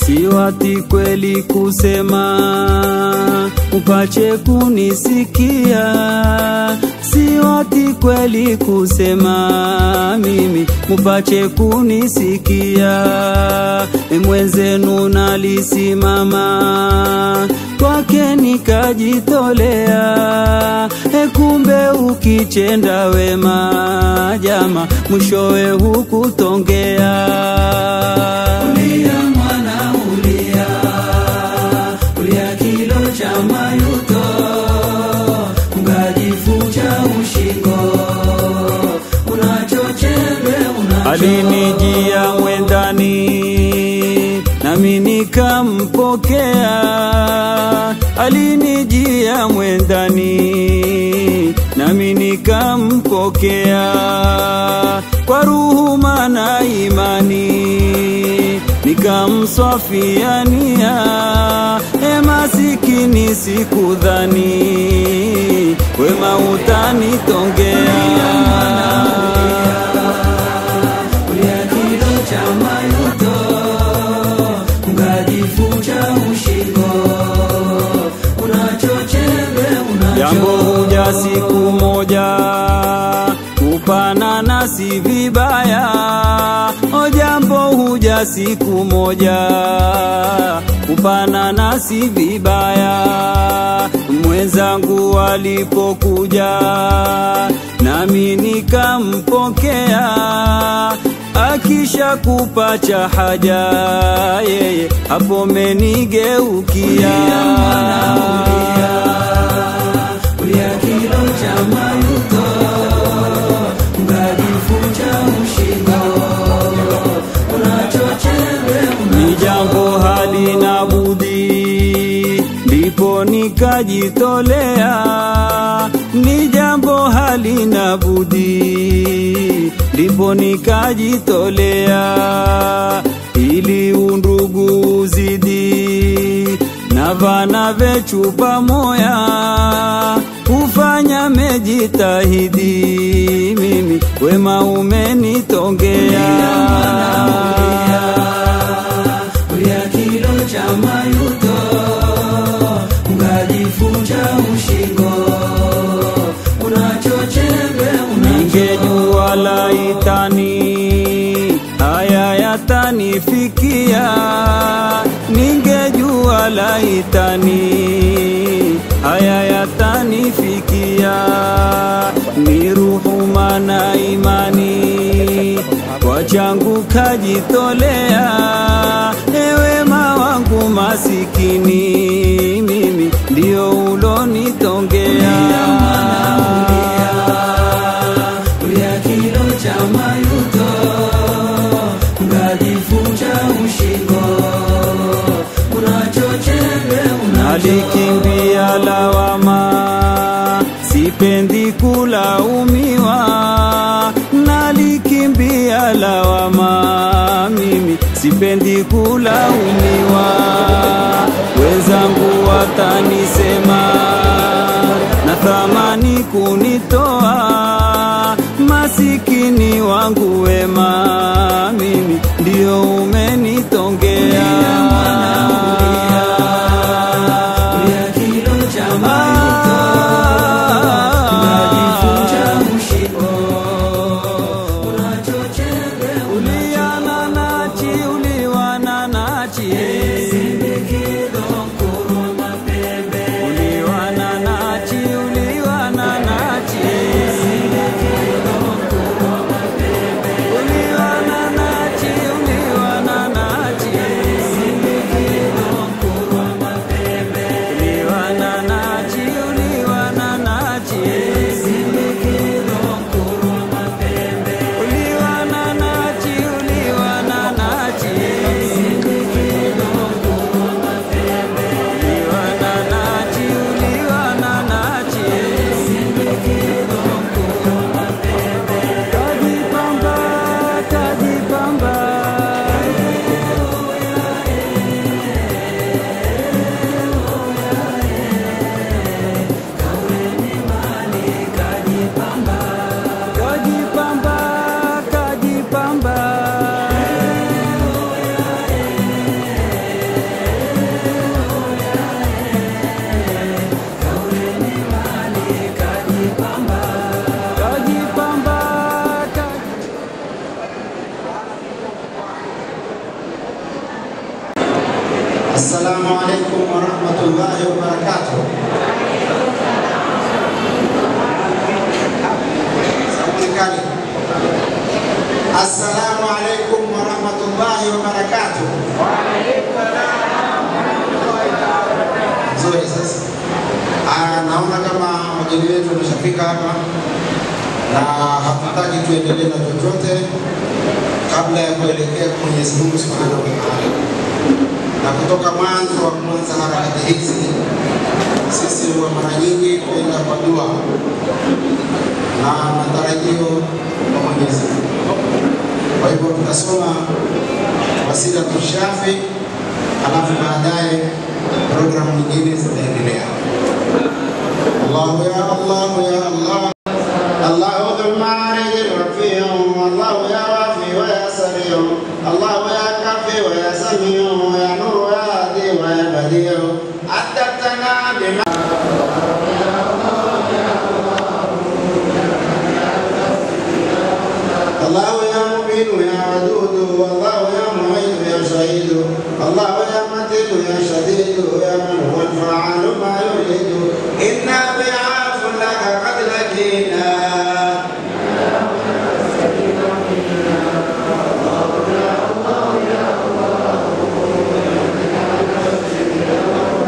siwati kweli kusema upache kunisikia, siwati kweli kusema mimi mupache kunisikia. Mwenzenu nalisimama kwake nikajitolea, kumbe ukichenda wema jama mwishowe hukutongea. Ulia mwana ulia, ulia kilo cha mayuto, ungajifucha ushingo, unachochembe unacho. Alinijia mwendani nami nikampokea, alinijia mwendani nami nikampokea. Kwa ruhuma na imani nikamswafiania, masikini sikudhani wema utanitongea. Ulia kilo cha mayuto, ungajifucha ushingo, unachochembe unacho. Jambo huja siku moja, kupana na si vibaya. O jambo huja siku moja, kupana na si vibaya. Mwenzangu alipokuja nami nikampokea, akisha kupacha haja yeye hapo menigeukia. Ulia kilo cha mayuto, ungajifucha ushingo, unachochembe unacho. Ni jambo halina budi, ndipo nikajitolea. Ni jambo halina budi, ndipo nikajitolea. Ili undugu uzidi na vana vechu pamoya, kufanya mejitahidi mimi wema umenitongea. Ulia kilo cha mayuto, ungajifucha ushingo, unachochembe unacho. Ningejua laitani haya yatanifikia, ningejua laitani haya yatanifikia. Ni ruhuma na imani kwa changu kajitolea, wema wangu masikini mimi ndio ulonitongea. Ulia kilo cha mayuto, ungajifucha ushingo, unachochembe unacho. Alikimbia lawama, sipendi kulaumiwa. Nalikimbia lawama mimi, sipendi kulaumiwa. Wenzangu watanisema na thamani kunitoa, masikini wangu wema mimi ndio umenitongea. Ulia kilo cha mayuto, ungajifucha ushingo, unachochembe ulia nanachi, uliwa nanachi, sindikido kuruma pembe. Uliwa nanachi, uliwa nanachi, sindikido kuruma pembe. Uliwa nanachi, uliwa nanachi. Assalamu alaikum wa rahmatullahi wa barakatuh. Assalamu alaikum wa rahmatullahi wa barakatuh. Wa alaikum assalam wa rahmatullahi wa barakatuh. Nzuri sasa. Naona kama wageni wetu wameshafika hapa na hatutaki tuendelee na chochote kabla ya kuelekea kwa Mwenyezi Mungu Subhanahu wa Ta'ala. Na kutoka mwanzo wa kuanza harakati hizi sisi wa mara nyingi kwenda kwa dua na matarajio kwa Mwenyezi Mungu. Kwa hivyo tutasoma wasila tushafi, alafu baadaye programu nyingine zitaendelea. Allahu ya Allah ya Allah, Allahu dhul ma'arij rafi'u, Allahu ya wafi wa ya sari'u, Allahu ya kafi wa ya sami'u, ya nuru ya hadi wa ya badi'u, adabtana bima Allahu ya mubin ya wadud, Allahu ya mu'id ya shahid, Allahu ya matin ya shadid, ya man huwa al-fa'alu ma yurid, inna bi'afun laka qad lakina.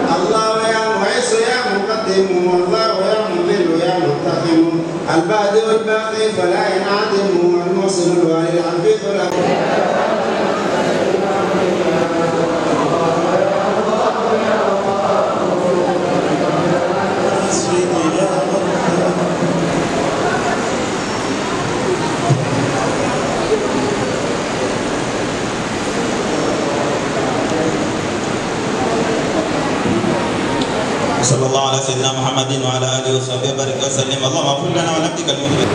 والله يا مذل يا منتقم، البادئ الباقي فلا ينعدم، الموصل الوالي الحفيظ صلى الله على سيدنا محمد وعلى آله وصحبه وبارك وسلم. اللهم اغفر لنا ولعبدك المؤمنين.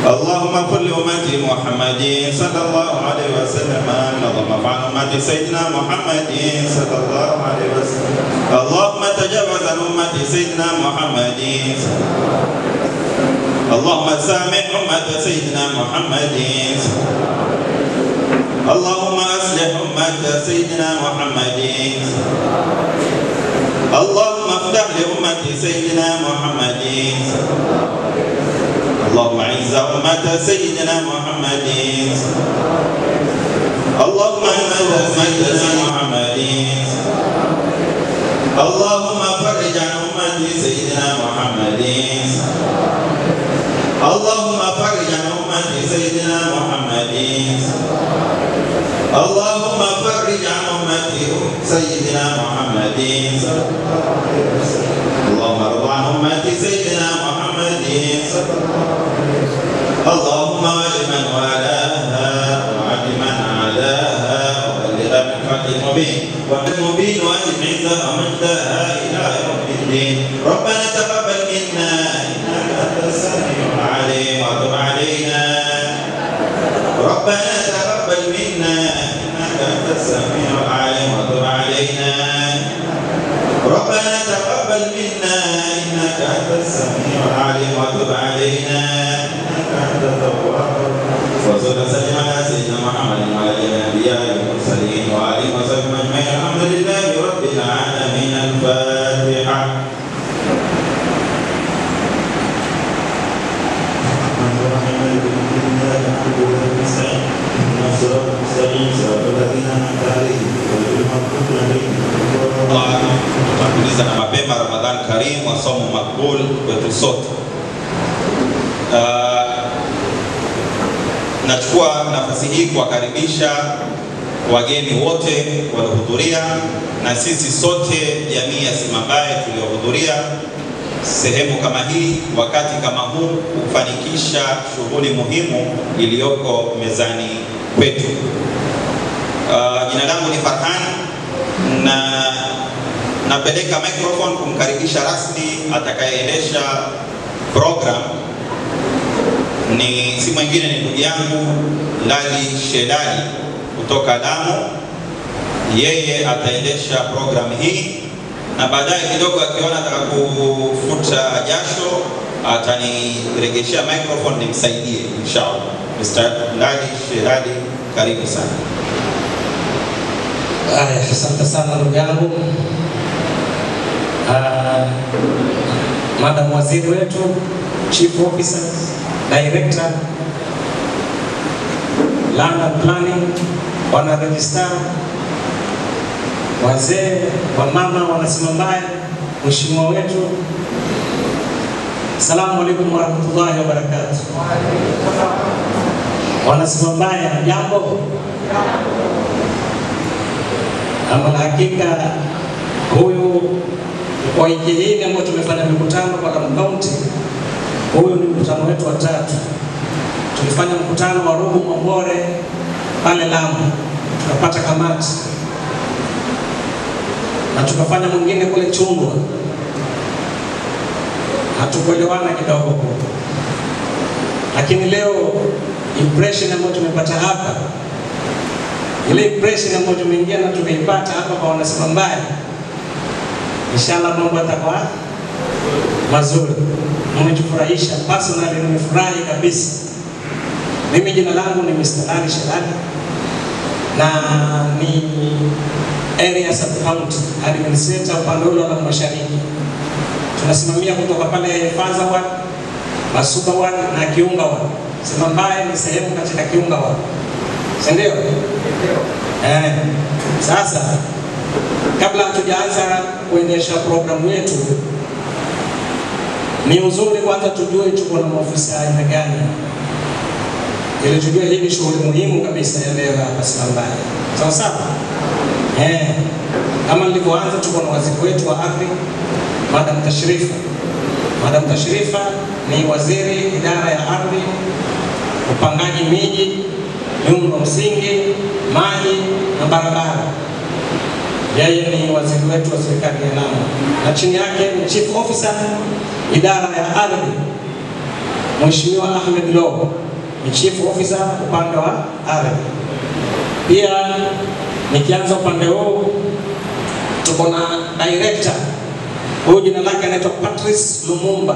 اللهم اغفر لأمة محمد صلى الله عليه وسلم. اللهم ارفع أمة سيدنا محمد صلى الله عليه وسلم. اللهم تجاوز عن أمة سيدنا محمد. اللهم سامح أمة سيدنا محمد. اللهم أصلح أمة سيدنا محمد. اللهم افتح لأمة سيدنا محمد. اللهم اعز أمة سيدنا محمد. اللهم انصر أمة سيدنا محمد. اللهم فرج عن أمة سيدنا محمد. اللهم فرج عن أمة سيدنا محمد. اللهم فرج عن أمة سيدنا محمد. اللهم ارض عن أمة سيدنا محمد. اللهم ولمن والاها وعلمن عاداها وبلغ من حق المبين والمبين واجب عزها ومجدها إلى يوم الدين. ربنا تقبل منا إنك أنت السميع العليم وتب علينا. ربنا تقبل منا إنك أنت السميع العليم وتب علينا. ربنا تقبل منا إنك أنت السميع العليم وتب علينا إنك أنت التواب. وصلى وسلم على سيدنا محمد وعلى جميع الأنبياء والمرسلين وآله وصحبه أجمعين. الحمد لله رب العالمين. الفاتحة. Tunakuuliza na mapema Ramadhan Karim wa somo makbul kwetu sote. Nachukua nafasi hii kuwakaribisha wageni wote waliohudhuria na sisi sote jamii ya Simabaye tuliohudhuria sehemu kama hii wakati kama huu kufanikisha shughuli muhimu iliyoko mezani kwetu. Jina langu ni Farhan na napeleka microphone kumkaribisha rasmi atakayeendesha program. Ni si mwingine ni ndugu yangu Lali Shedali kutoka Lamu. Yeye ataendesha program hii na baadaye kidogo akiona nataka kufuta jasho ataniregeshia microphone nimsaidie inshallah. Mr. Lali Shedali, karibu sana. Asante sana ndugu yangu. Madam Waziri wetu, Chief Officer, Director, Land and Planning, wana register, wazee, wamama, wanasimambaye, mheshimiwa wetu. Assalamu alaikum warahmatullahi wabarakatuh. Wanasimambaye, jambo. Ama hakika huyu kwa wiki hii ambayo tumefanya mikutano kwa Lamu County, huyu ni mkutano wetu wa 3. Tulifanya mkutano wa Ruhu Mambore pale Lamu, tukapata kamati, na tukafanya mwingine kule Chungwa, hatukuelewana kidogo. Lakini leo impression ambayo tumepata hapa, ile impression ambayo tumeingia na tumeipata hapa kwa wanasimambaye, inshallah mambo yatakuwa mazuri. Mmetufurahisha, personally nimefurahi kabisa. Mimi jina langu ni Mr. Ali Shalali na ni area sub-county administrator upande ule wa Mashariki. Tunasimamia kutoka pale Faza Ward, Masuba Ward na Kiunga Ward. Simambaye ni sehemu katika Kiunga Ward. Ndio? Sasa kabla hatujaanza kuendesha programu yetu, ni uzuri kwanza tujue tuko na maofisa aina gani, ili tujue hii ni shughuli muhimu kabisa ya leo hapa Simambaye. Sawa sawa? Kama nilivyoanza, tuko na waziri wetu wa ardhi, Madam Tashrifa. Madam Tashrifa ni waziri idara ya ardhi, upangaji miji, miundo msingi, maji na barabara. Yeye ni waziri wetu wa serikali ya Lamu, na chini yake ni Chief Officer idara ya ardhi, Mheshimiwa Ahmed Lo, ni Chief Officer upande wa ardhi. Pia nikianza upande huu, tuko na director, huyu jina lake anaitwa Patrice Lumumba.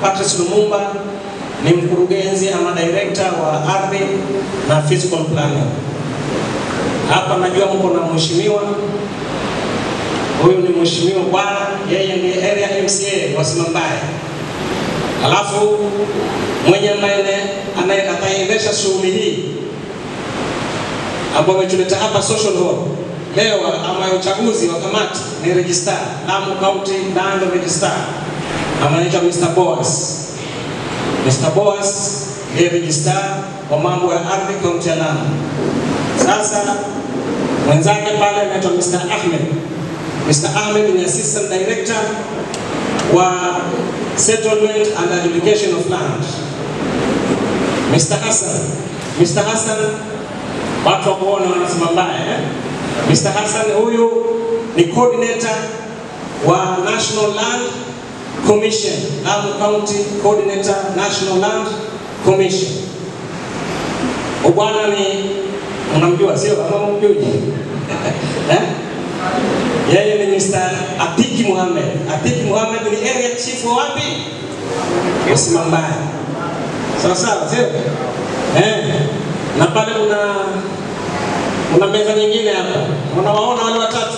Patrice Lumumba ni mkurugenzi ama director wa ardhi na physical planning. Hapa najua mko na mheshimiwa, huyu ni mheshimiwa bwana, yeye ni area MCA wa Simambaye. Alafu mwenye anayeendesha shughuli hii ambapo tumetuleta hapa social hall leo ama uchaguzi wa kamati ni registrar Lamu County Land Registrar, anaitwa Mr. Boas. Mr. Boas ni registrar wa mambo ya ardhi kaunti ya Lamu. Sasa mwenzake pale anaitwa Mr. Ahmed. Mr. Ahmed ni assistant director wa settlement and adjudication of land. Mr. Hassan watu wa kuona wanasimambaye. Mr. Hassan huyu ni coordinator wa National Land Commission, Lamu County Coordinator National Land Commission. Bwana ni unamjua sio kama mjui? Yeye ni Mr. Atiki Muhammad. Atiki Muhammad ni area chief wa wapi? Simambaye. Sawa sawa sio? Na pale una meza nyingine hapa. Unawaona wale watatu?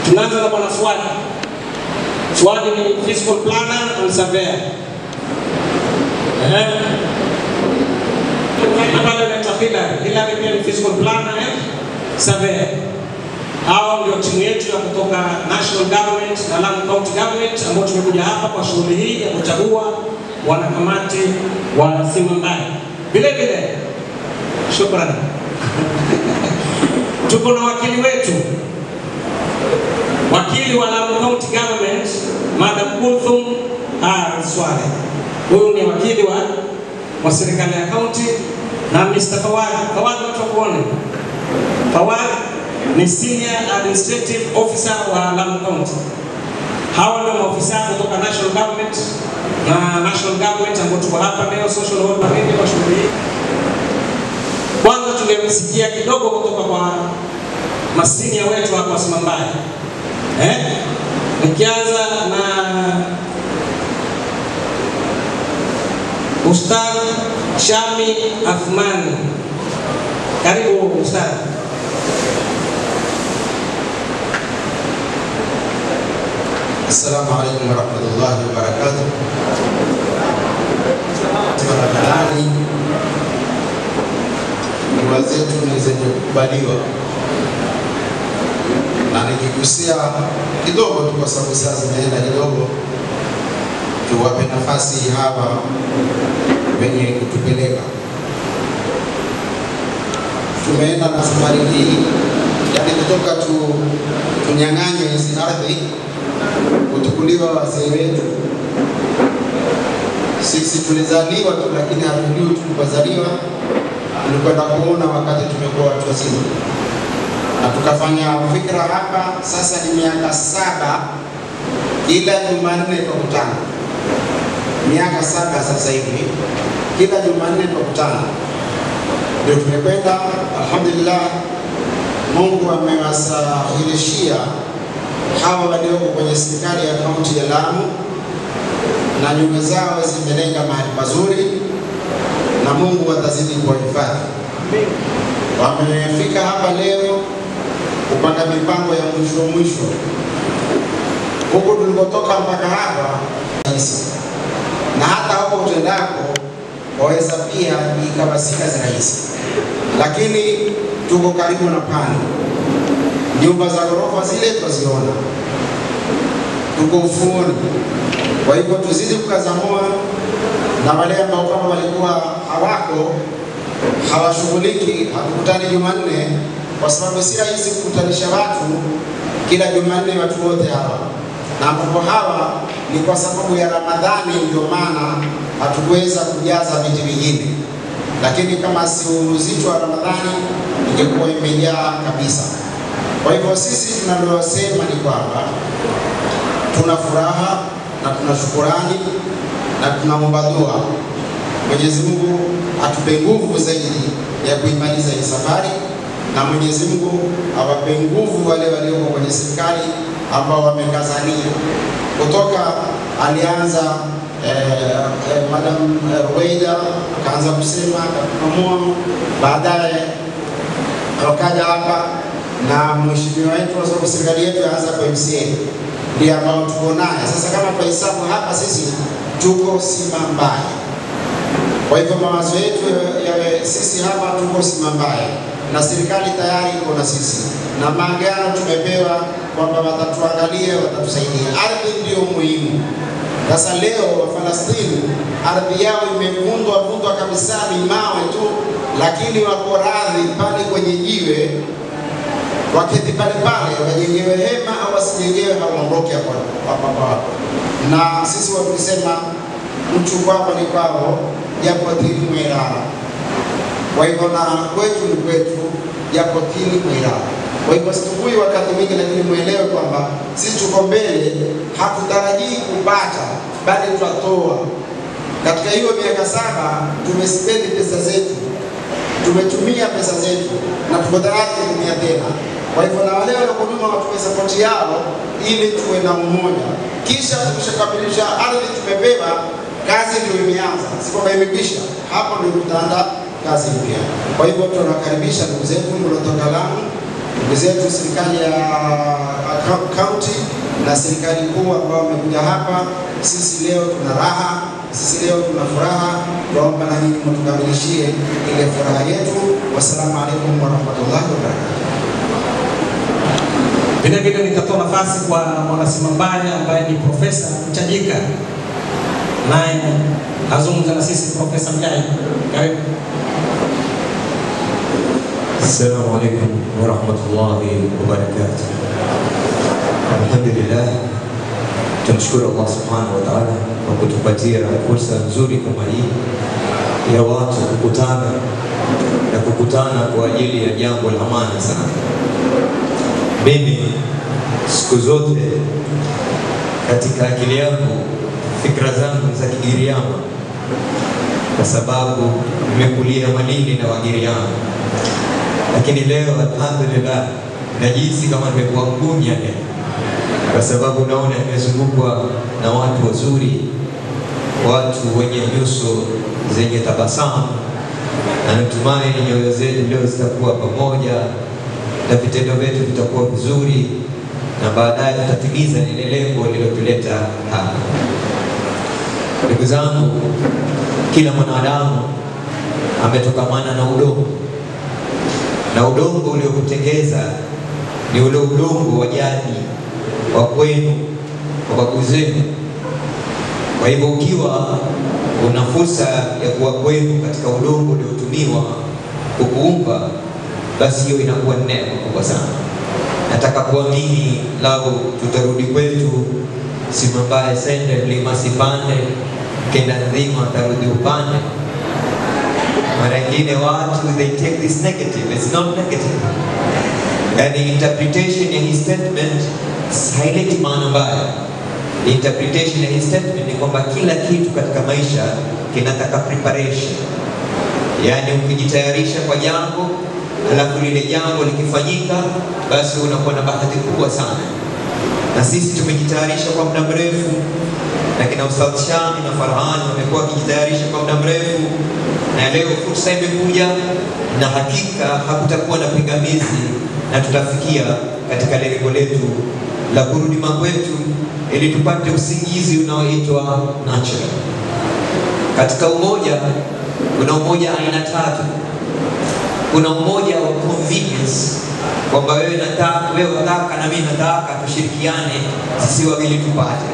Tunaanza na bwana Fuad. Fuad ni physical planner and surveyor. Na pale anaitwa Hilary pia ni physical planner and surveyor. Hao ndio timu yetu ya kutoka national government na Lamu County government ambao tumekuja hapa kwa shughuli hii ya kuchagua wanakamati wa Simambaye. Vile vile shukrani. Tuko na wakili wetu, wakili wa Lamu County government, Madam Kulthum Swale. Huyu ni wakili wa serikali ya county, na Mr. Fawad watu kuone. Fawad ni senior administrative officer wa Lamu County. Hawa ndio maofisa kutoka national government na national government ambao tuko hapa leo social hall na nini kwa shughuli hii. Kwanza tungemsikia kidogo kutoka kwa masinia wetu hapa Simambaye. Nikianza na Ustadh Shami Athmani. Karibu Ustadh. Assalamu alaikum warahmatullahi wabarakatuh. Barakalani dua zetu ni zenye kukubaliwa, na nikigusia kidogo tu kwa sababu saa zimeenda kidogo, tuwape nafasi hawa wenye kutupeleka. Tumeenda na safari hii, yani kutoka tunyang'anye hizi ardhi, kutukuliwa wazee wetu. Sisi tulizaliwa tu, lakini hatujui tulipozaliwa. Tulikwenda kuona wakati tumekuwa watu wazima, na tukafanya fikra hapa. Sasa ni miaka 7 kila Jumanne tukutana, miaka 7 sasa hivi kila Jumanne tukutana. Ndio tumekwenda, alhamdulillah, Mungu amewasahilishia hawa walioko kwenye serikali ya kaunti ya Lamu, na nyumba zao zimelenga mahali pazuri, na Mungu atazidi kuwahifadhi. Wamefika hapa leo kupanga mipango ya mwisho. Huko tulikotoka mpaka hapa na hata hapo utendako waweza pia ikawa si kazi rahisi, lakini tuko karibu na pani. Nyumba za ghorofa zile tuziona, tuko ufuoni. Kwa hivyo tuzidi kukaza moyo, na wale ambao kama walikuwa hawako hawashughuliki, hakukutani Jumanne, kwa sababu si rahisi kukutanisha watu kila Jumanne, watu wote hawa. Na ambapo hawa ni kwa sababu ya Ramadhani, ndio maana hatukuweza kujaza viti vingine, lakini kama si uzito wa Ramadhani ingekuwa imejaa kabisa. Kwa hivyo sisi tunalosema ni kwamba tuna furaha na tuna shukurani na tunaomba dua Mwenyezi Mungu atupe nguvu zaidi ya kuimaliza hii safari, na Mwenyezi Mungu awape nguvu wale walioko kwenye serikali ambao wamekazania. Kutoka alianza Madam Ruwaida akaanza kusema akaamua, baadaye wakaja hapa na mheshimiwa wetu, kwa sababu serikali yetu yaanza kwa MCA ndiye ambao tuko naye sasa. Kama kwa hesabu hapa sisi tuko Simambaya. Kwa hivyo mawazo yetu yawe sisi hapa tuko Simambaya, na serikali tayari iko na sisi, na maagano tumepewa kwamba watatuangalia, watatusaidia. Ardhi ndio muhimu. Sasa leo Wafalastini ardhi yao imevundwa kabisa, ni mawe tu, lakini wako radhi pale kwenye jiwe waketi pale wajengewe hema au wasijengewe, hawaondoke hapo. Na sisi wakisema mtu kwao ni kwao, japo tini mwirara. Kwa hivyo na kwetu ni kwetu, japo tini mwirara. Kwa hivyo situbui wakati mwingi, lakini muelewe kwamba sisi tuko mbele, hatutarajii kupata, bali tutatoa. Katika hiyo miaka 7 tumespendi pesa zetu, tumetumia pesa zetu, na tuko tayari kutumia tena. Kwa hivyo na wale waliokujuma watupe support yao ili tuwe na umoja. Kisha tukishakamilisha ardhi tumepewa, kazi ndio imeanza, si kwamba imekwisha. Hapo ndio tutaanza kazi mpya. Kwa hivyo tunakaribisha ndugu zetu kutoka Lamu, ndugu zetu serikali ya county na serikali kuu ambao wamekuja hapa. Sisi leo tuna raha, sisi leo tuna furaha. Tuomba na nyinyi mtukamilishie ile furaha yetu. Wassalamu alaikum warahmatullahi wabarakatuh. Vile vile nitatoa nafasi kwa mwanasimambaya ambaye ni Profesa Mchajika, naye azungumza na sisi. Profesa Mchai, karibu. Assalamu alaikum warahmatullahi wabarakatuh. Alhamdulillah, tunashukuru Allah subhanahu wa ta'ala kwa kutupatia fursa nzuri kama hii ya watu kukutana kwa ajili ya jambo la maana sana. Mimi siku zote katika akili yangu fikra zangu za Kigiriama, kwa sababu nimekulia Malindi na Wagiriama, lakini leo alhamdulillah najisi kama nimekuwa Mgunya leo, kwa sababu naona nimezungukwa na watu wazuri, watu wenye nyuso zenye tabasamu, na natumai nyoyo zetu leo zitakuwa pamoja na vitendo vyetu vitakuwa vizuri, na baadaye tutatimiza lile lengo lililotuleta hapa. Ndugu zangu, kila mwanadamu ametokamana na udongo, na udongo uliokutengeza ni ule udongo wa jadi wa kwenu, wa babu zenu. Kwa hivyo ukiwa una fursa ya kuwa kwenu katika udongo uliotumiwa kukuumba, basi hiyo inakuwa neema kubwa sana. Nataka kuamini lao tutarudi kwetu, simambaye sende mlima sipande, kenda nzima tarudi upande. Mara nyingine watu they take this negative. It's not negative. And the interpretation ya his statement silent maana mbaya. Interpretation ya his statement ni kwamba kila kitu katika maisha kinataka preparation. Yani ukijitayarisha kwa jambo, alafu lile jambo likifanyika, basi unakuwa na bahati kubwa sana. Na sisi tumejitayarisha kwa muda mrefu, na kina Ustadh Shami na Farhan wamekuwa wakijitayarisha kwa muda mrefu, na leo fursa imekuja, na hakika hakutakuwa na pingamizi, na tutafikia katika lengo letu la kurudi makwetu ili tupate usingizi unaoitwa natural. Katika umoja kuna umoja aina tatu. Kuna umoja wa convenience, kwamba wewe unataka na mimi nataka tushirikiane sisi wawili tupate.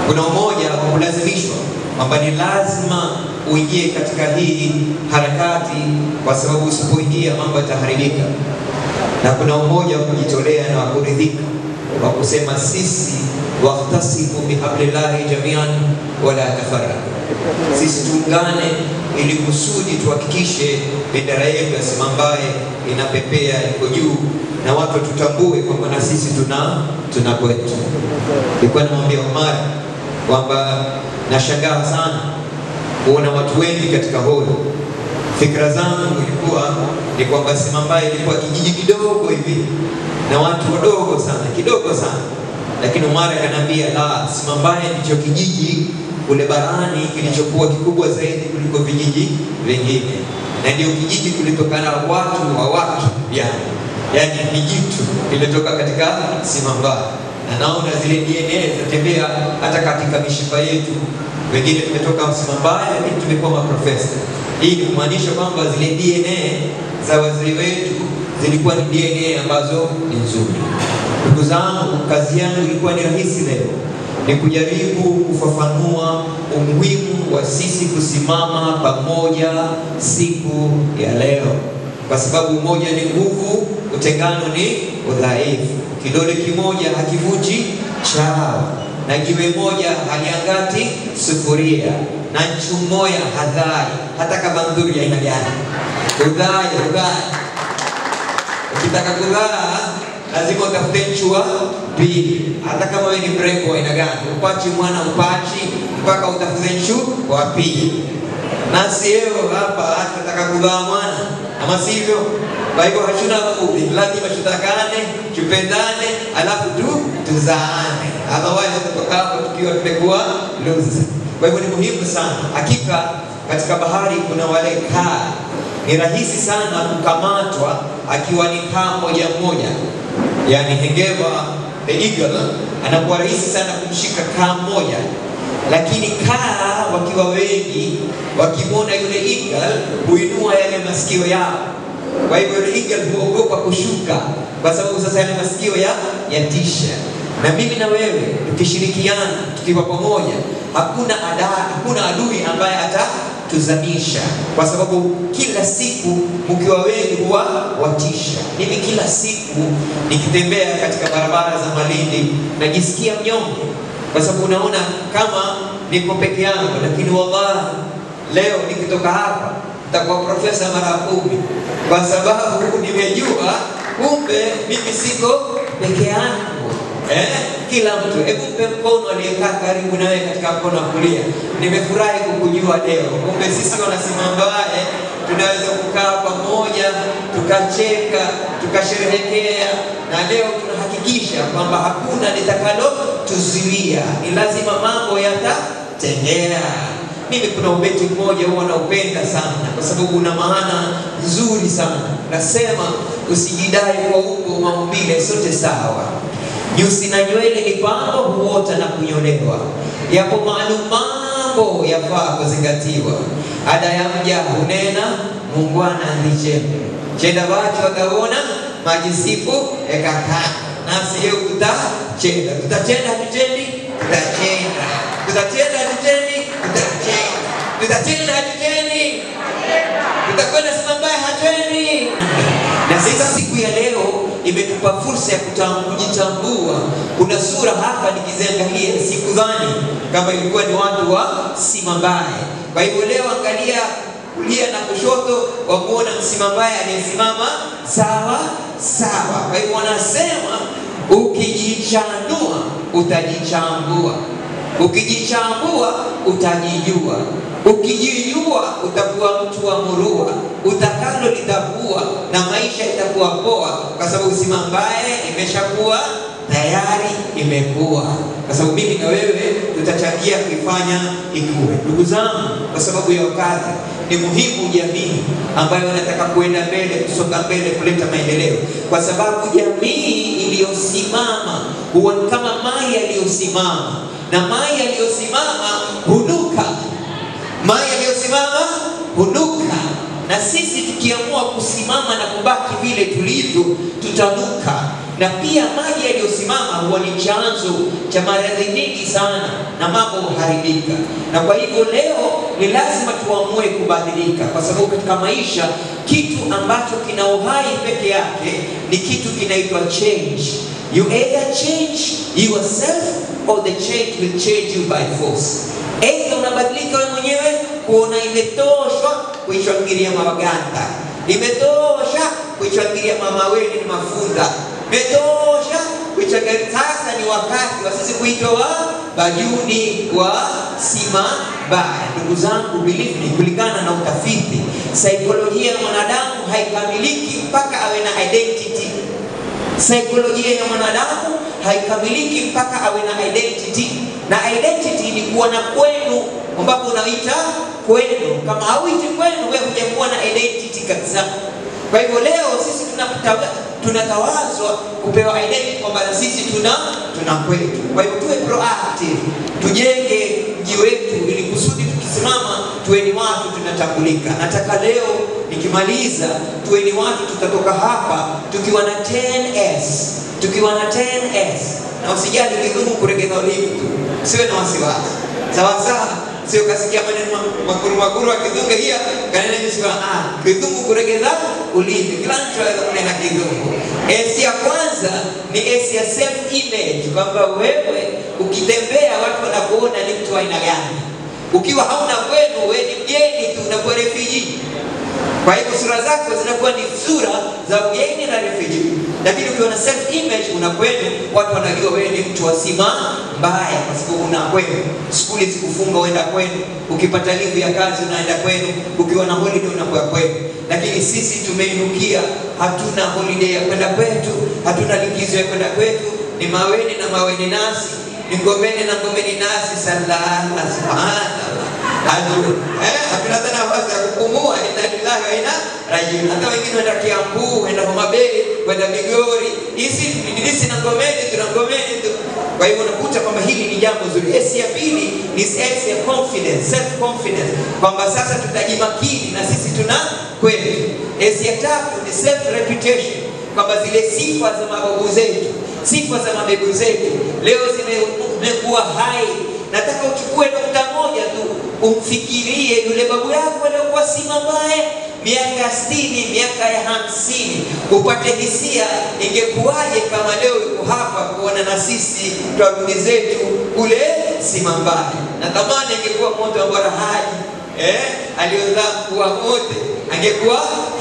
Kuna umoja wa kulazimishwa, kwamba ni lazima uingie katika hii harakati, kwa sababu usipoingia mambo yataharibika. Na kuna umoja wa kujitolea na wa kuridhika, wa kusema sisi waqtasimu bihablillahi jamian wala tafarraqu. Sisi tuungane ili kusudi tuhakikishe bendera yetu ya Simambaye inapepea, iko juu, na watu tutambue kwamba na sisi tuna kwetu. Nilikuwa namwambia Omar kwamba nashangaa sana kuona watu wengi katika holi. Fikra zangu ilikuwa ni kwamba Simambaye ilikuwa kijiji kidogo hivi na watu wadogo sana, kidogo sana. Lakini Omar akaniambia la, Simambaye ndicho kijiji kule barani kilichokuwa kikubwa zaidi kuliko vijiji vingine, na ndio kijiji kulitokana watu wa watu, yani vijitu vilitoka katika Simambaye. Na naona zile DNA zinatembea hata katika mishipa yetu. Wengine tumetoka Simambaye, lakini tumekuwa maprofesa. Hii ni kumaanisha kwamba zile DNA za wazee wetu zilikuwa ni DNA ambazo ni nzuri. Ndugu zangu, kazi yangu ilikuwa ni rahisi leo, ni kujaribu kufafanua umuhimu wa sisi kusimama pamoja siku ya leo, kwa sababu umoja ni nguvu, utengano ni udhaifu. Kidole kimoja hakivunji chawa, na jiwe moja haliangati sufuria, na nchu moja hadhai hata kama ndhuri ya aina gani. Udhai ukitaka kudhaa lazima utafute nchua pili, hata kama wewe ni mrembo wa aina gani. Upachi mwana upachi mpaka utafute nchu wa pili. Nasi leo hapa tunataka kudhaa mwana, ama sivyo? Kwa hivyo hatuna budi, lazima tutakane, tupendane, alafu tuzaane. Otherwise tutatoka hapo tukiwa tumekuwa losers. Kwa hivyo ni muhimu sana. Hakika katika bahari kuna wale kaa, ni rahisi sana kukamatwa akiwa ni kaa moja moja. Yani hengeva, the eagle, anakuwa rahisi sana kumshika kaa moja. Lakini kaa wakiwa wengi, wakimwona yule eagle huinua yale masikio yao. Kwa hivyo yule eagle huogopa kushuka, kwa sababu sasa yale masikio yatisha. Na mimi na wewe tukishirikiana, tukiwa pamoja, hakuna adui ambaye atatuzamisha, kwa sababu kila siku mkiwa wengi huwa watisha. Mimi kila siku nikitembea katika barabara za Malindi najisikia mnyonge, kwa sababu unaona kama niko peke yangu. Lakini wallahi leo nikitoka hapa nitakuwa profesa mara 10, kwa sababu nimejua kumbe mimi siko peke yangu. Kila mtu, hebu mpe mkono aliyekaa karibu nawe katika mkono wa kulia. Nimefurahi kukujua leo. Kumbe sisi wana Simambaye tunaweza kukaa pamoja, tukacheka, tukasherehekea, na leo tunahakikisha kwamba hakuna litakalo tuzuia. Ni lazima mambo yatatendea. Mimi kuna ubeti mmoja huwa naupenda sana kwa sababu una maana nzuri sana. Nasema usijidai kwa umbo maumbile sote sawa. Nyusi na nywele ni pambo huota na kunyolewa. Yapo maalum mambo yafaa kuzingatiwa. Ada ya mja hunena mungwana ndichembe. Chenda watu wakaona majisifu ekakaa. Nasi yeu tutachenda. Tutachenda hatuchendi? Tutachenda. Tutachenda hatuchendi? Tutachenda. Tutachenda hatuchendi? Tutakwenda Simambaye hatuendi? Na sasa siku ya leo imetupa fursa ya kujitambua. Kuna sura hapa nikiziangalia sikudhani kama ilikuwa ni watu wa Simambaye. Kwa hivyo leo angalia kulia na kushoto wamuona Msimambaye aliyesimama sawa sawa. Kwa hivyo wanasema ukijichanua utajichambua. Ukijichambua utajijua. Ukijijua utakuwa mtu wa murua. Utakalo litakuwa na maisha itakuwa poa kwa sababu Simambaye imeshakuwa tayari imekuwa. Kwa sababu mimi na wewe tutachangia kuifanya ikuwe. Ndugu zangu, kwa sababu ya wakati ni muhimu jamii ambayo wanataka kuenda mbele, kusonga mbele, kuleta maendeleo. Kwa sababu jamii iliyosimama huwa kama mai yaliyosimama, na mai yaliyosimama hunuka. Mai yaliyosimama hunuka. Na sisi tukiamua kusimama na kubaki vile tulivyo, tutanuka. Na pia maji yaliyosimama huwa ni chanzo cha maradhi mengi sana na mambo huharibika. Na kwa hivyo leo ni lazima tuamue kubadilika, kwa sababu katika maisha kitu ambacho kina uhai peke yake ni kitu kinaitwa change. You either change yourself or the change will change you by force. Either unabadilika wewe mwenyewe kuona imetosha kuichwangiria mawaganda, imetosha kuichwangiria mama wewe ni mafunda, imetosha kuichwangiria. Sasa ni wakati wa sisi kuitoa bajuni wa Simambaye. Ndugu zangu, believe me, kulingana na utafiti, saikolojia ya mwanadamu haikamiliki mpaka awe na identity. Saikolojia ya mwanadamu haikamiliki mpaka awe na identity. Na identity ni kuwa na kwenu, ambapo unaita kwenu. Kama hauiti kwenu, wewe hujakuwa na identity kabisa. Kwa hivyo leo sisi tunatawazwa kupewa identity kwamba sisi tuna kwetu. Kwa hivyo tuwe proactive, tujenge mji wetu ili kusudi tukisimama tuwe ni watu tunatambulika. Nataka leo nikimaliza tuwe ni watu tutatoka hapa tukiwa na 10S. Tukiwa na 10S. Na usijali kidhungu kuregeza ulimi tu. Siwe na wasiwasi. Sawa sawa. Sio kasikia maneno makuru akidhunga hiya kanene msiwa kidhungu kuregeza ulimi. Kila mtu anaweza kunena kidhungu. S ya kwanza ni S ya self image, kwamba wewe ukitembea watu wanakuona ni mtu aina gani. Ukiwa hauna kwenu, wewe ni mgeni tu, unakuwa refugee. Kwa hivyo sura zako zinakuwa ni sura za ugeni na refugee. Lakini ukiwa na self image una kwenu, watu wanajua wewe ni mtu wa Simambaye kwa sababu una kwenu. Shule zikufunga uenda kwenu, ukipata livu ya kazi unaenda kwenu, ukiwa na holiday unakuwa kwenu. Lakini sisi tumeinukia, hatuna holiday ya kwenda kwetu, hatuna likizo ya kwenda kwetu. Ni maweni na maweni nasi, ni ngomeni na ngomeni nasi. Sallallahu subhanallah. Hatuna tena nafasi ya kupumua. Inna lillahi wa inna ilaihi rajiun. Hata wengine wenda Kiambu, wenda Homa Bay, wenda Migori. Hizi na ngomeni, tuna ngomeni tu. Kwa hivyo unakuta kwamba hili ni jambo zuri. S ya pili ni S ya confidence, self confidence, kwamba sasa tutajimakini na sisi tuna kwetu. S ya tatu ni self reputation, kwamba zile sifa za mababu zetu, sifa za mabebu zetu leo zimekuwa hai. Nataka uchukue nukta moja tu, umfikirie yule babu yako aliyokuwa Simambaye miaka 60, miaka ya 50, upate hisia ingekuwaje kama leo yuko hapa kuona na sisi twarudi zetu kule Simambaye. Natamani ingekuwa moto wa Barahaji aliyozaa kuwa mote, angekuwa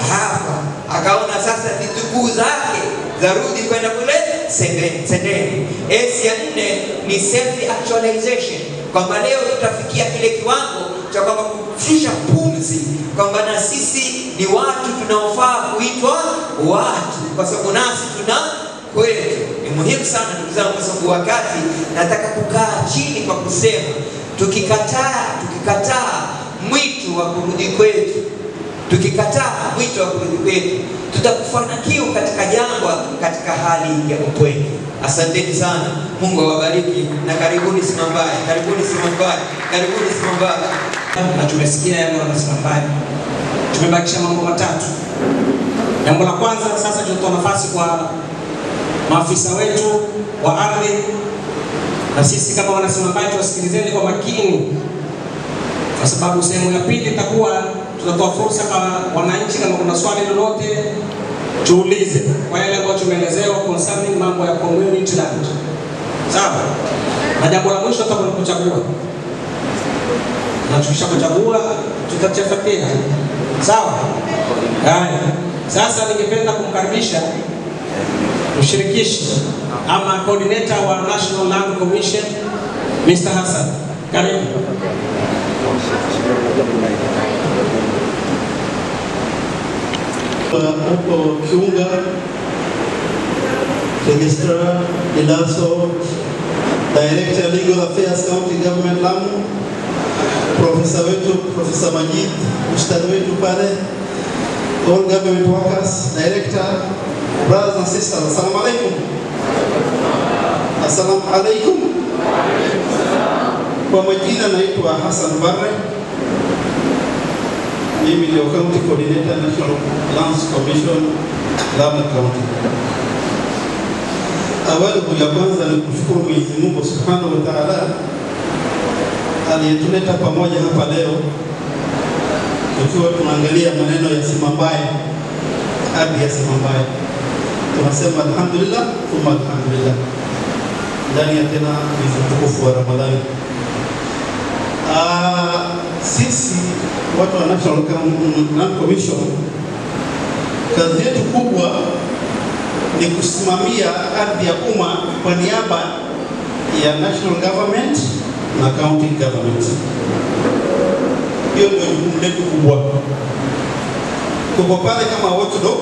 hapa akaona sasa vitukuu zake zarudi kwenda kule Sendeni. S ya 4 ni self actualization, kwamba leo tutafikia kile kiwango cha kwamba kushusha pumzi, kwamba na sisi ni watu tunaofaa kuitwa watu, kwa sababu nasi tuna kwetu. Ni muhimu sana ndugu zangu, kwa sababu wakati nataka kukaa chini kwa kusema tukikataa mwito wa kurudi kwetu, tutakufa na kiu katika jangwa, katika hali ya upweke. Asanteni sana, Mungu awabariki na karibuni Simambaye. Na tumesikia yale wanasimambaye. Tumebakisha mambo matatu. Jambo la kwanza, sasa tunatoa nafasi kwa maafisa wetu wa ardhi, na sisi kama wanasimambaye tuwasikilizeni kwa makini, kwa sababu sehemu ya pili itakuwa tutatoa fursa kwa wananchi, kama kuna swali lolote tuulize kwa yale ambayo tumeelezewa concerning mambo ya community land. Sawa? Na jambo la mwisho tutakuwa kuchagua. Na tukishakuchagua tutachafakia. Sawa? Haya. Sasa ningependa kumkaribisha mshirikishi ama coordinator wa National Land Commission, Mr. Hassan. Karibu. Hapo Kiunga, Registrar Ilaso, Director Legal Affairs County Government Lamu, Professor Majid, Ustadhi wetu pale, all government workers, Director, brothers and sisters, assalamu alaikum. Assalamu alaikum. Kwa majina naitwa Hassan Barre. Mimi ndio County Coordinator National Lands Commission, Lamu County. Awali ya kwanza ni kushukuru Mwenyezi Mungu Subhanahu wa Ta'ala aliyetuleta pamoja hapa leo tukiwa tunaangalia maneno ya Simambaye, ardhi ya Simambaye. Tunasema alhamdulillah, thumma alhamdulillah. Ndani ya tena mwezi mtukufu wa Ramadhani. Sisi watu wa National Land Commission, kazi yetu kubwa ni kusimamia ardhi ya umma kwa niaba ya national government na county government. Hiyo ndio jukumu letu kubwa. Kwa pale kama watchdog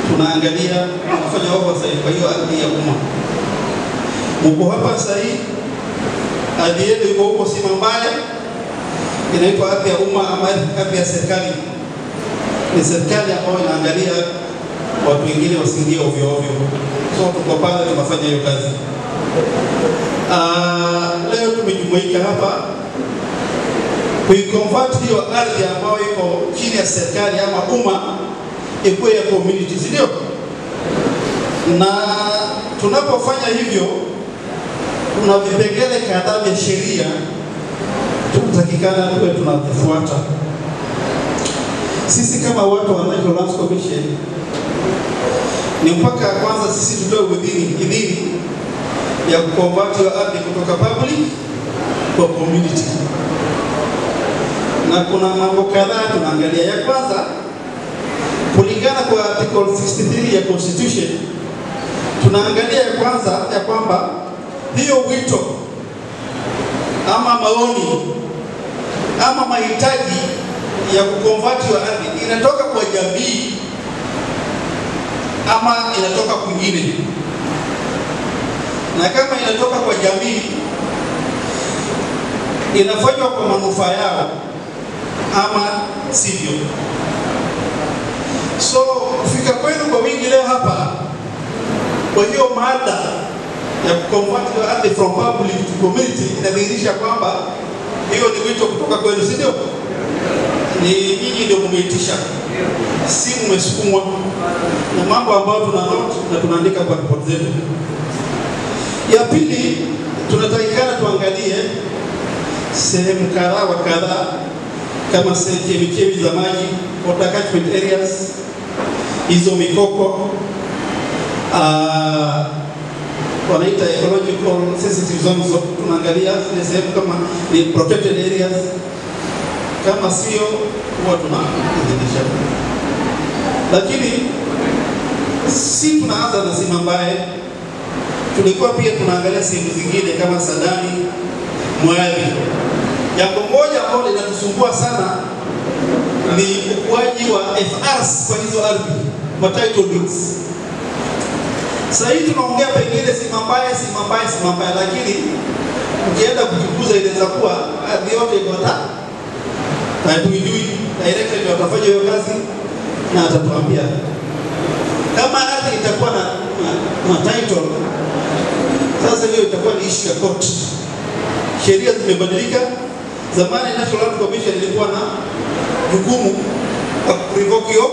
tunaangalia, tunafanya oversight kwa hiyo ardhi ya umma. Mko hapa sasa hivi, ardhi yetu iko huko Simambaye, inaitwa ardhi ya umma ama ardhi ya serikali. Ni serikali ambayo inaangalia watu wengine wasiingie ovyo ovyo. So tuko pale tunafanya hiyo kazi. Leo tumejumuika hapa kuiconvert hiyo ardhi ambayo iko chini ya serikali ama umma ikuwe ya community, ndio? Na tunapofanya hivyo kuna vipengele kadhaa vya sheria tunatakikana tuwe tunafuata. Sisi kama watu wa National Lands Commission ni mpaka kwanza sisi tutoe idhini ya kuconvert hiyo ardhi kutoka public kwa community. Na kuna mambo kadhaa tunaangalia. Ya kwanza, kulingana kwa article 63 ya Constitution, tunaangalia ya kwanza ya kwamba hiyo wito ama maoni ama mahitaji ya kuconvert hiyo ardhi inatoka kwa jamii ama inatoka kwingine. Na kama inatoka kwa jamii, inafanywa kwa manufaa yao ama sivyo. So kufika kwenu kwa wingi leo hapa, kwa hiyo mada ya kuconvert the ardhi from public to community inadhihirisha kwamba hiyo ni wito kutoka kwenu, si ndio? Ni nyinyi ndio mmeitisha, si mmesukumwa. Na mambo ambayo tuna note na tunaandika kwa report zetu. Ya pili, tunatakikana tuangalie sehemu kadhaa wa kadhaa kama chemichemi za maji, water catchment areas, hizo mikoko, wanaita ecological sensitive zones. Tunaangalia zile sehemu kama ni protected areas, kama sio huwa tunaidhinisha. Lakini si tunaanza na Simambaye, tulikuwa pia tunaangalia sehemu zingine kama Sadani, Mwali. Jambo moja ambalo linatusumbua sana ni ukuaji wa FRs kwa hizo ardhi, title deeds. Sasa hivi tunaongea pengine Simambaye, lakini ukienda kuchunguza inaweza kuwa ardhi yote iko na tuijui director ndio atafanya hiyo kazi na atatuambia. Kama ardhi itakuwa na title, sasa hiyo itakuwa ni issue ya court. Sheria zimebadilika. Zamani National Land Commission ilikuwa na jukumu la revoke your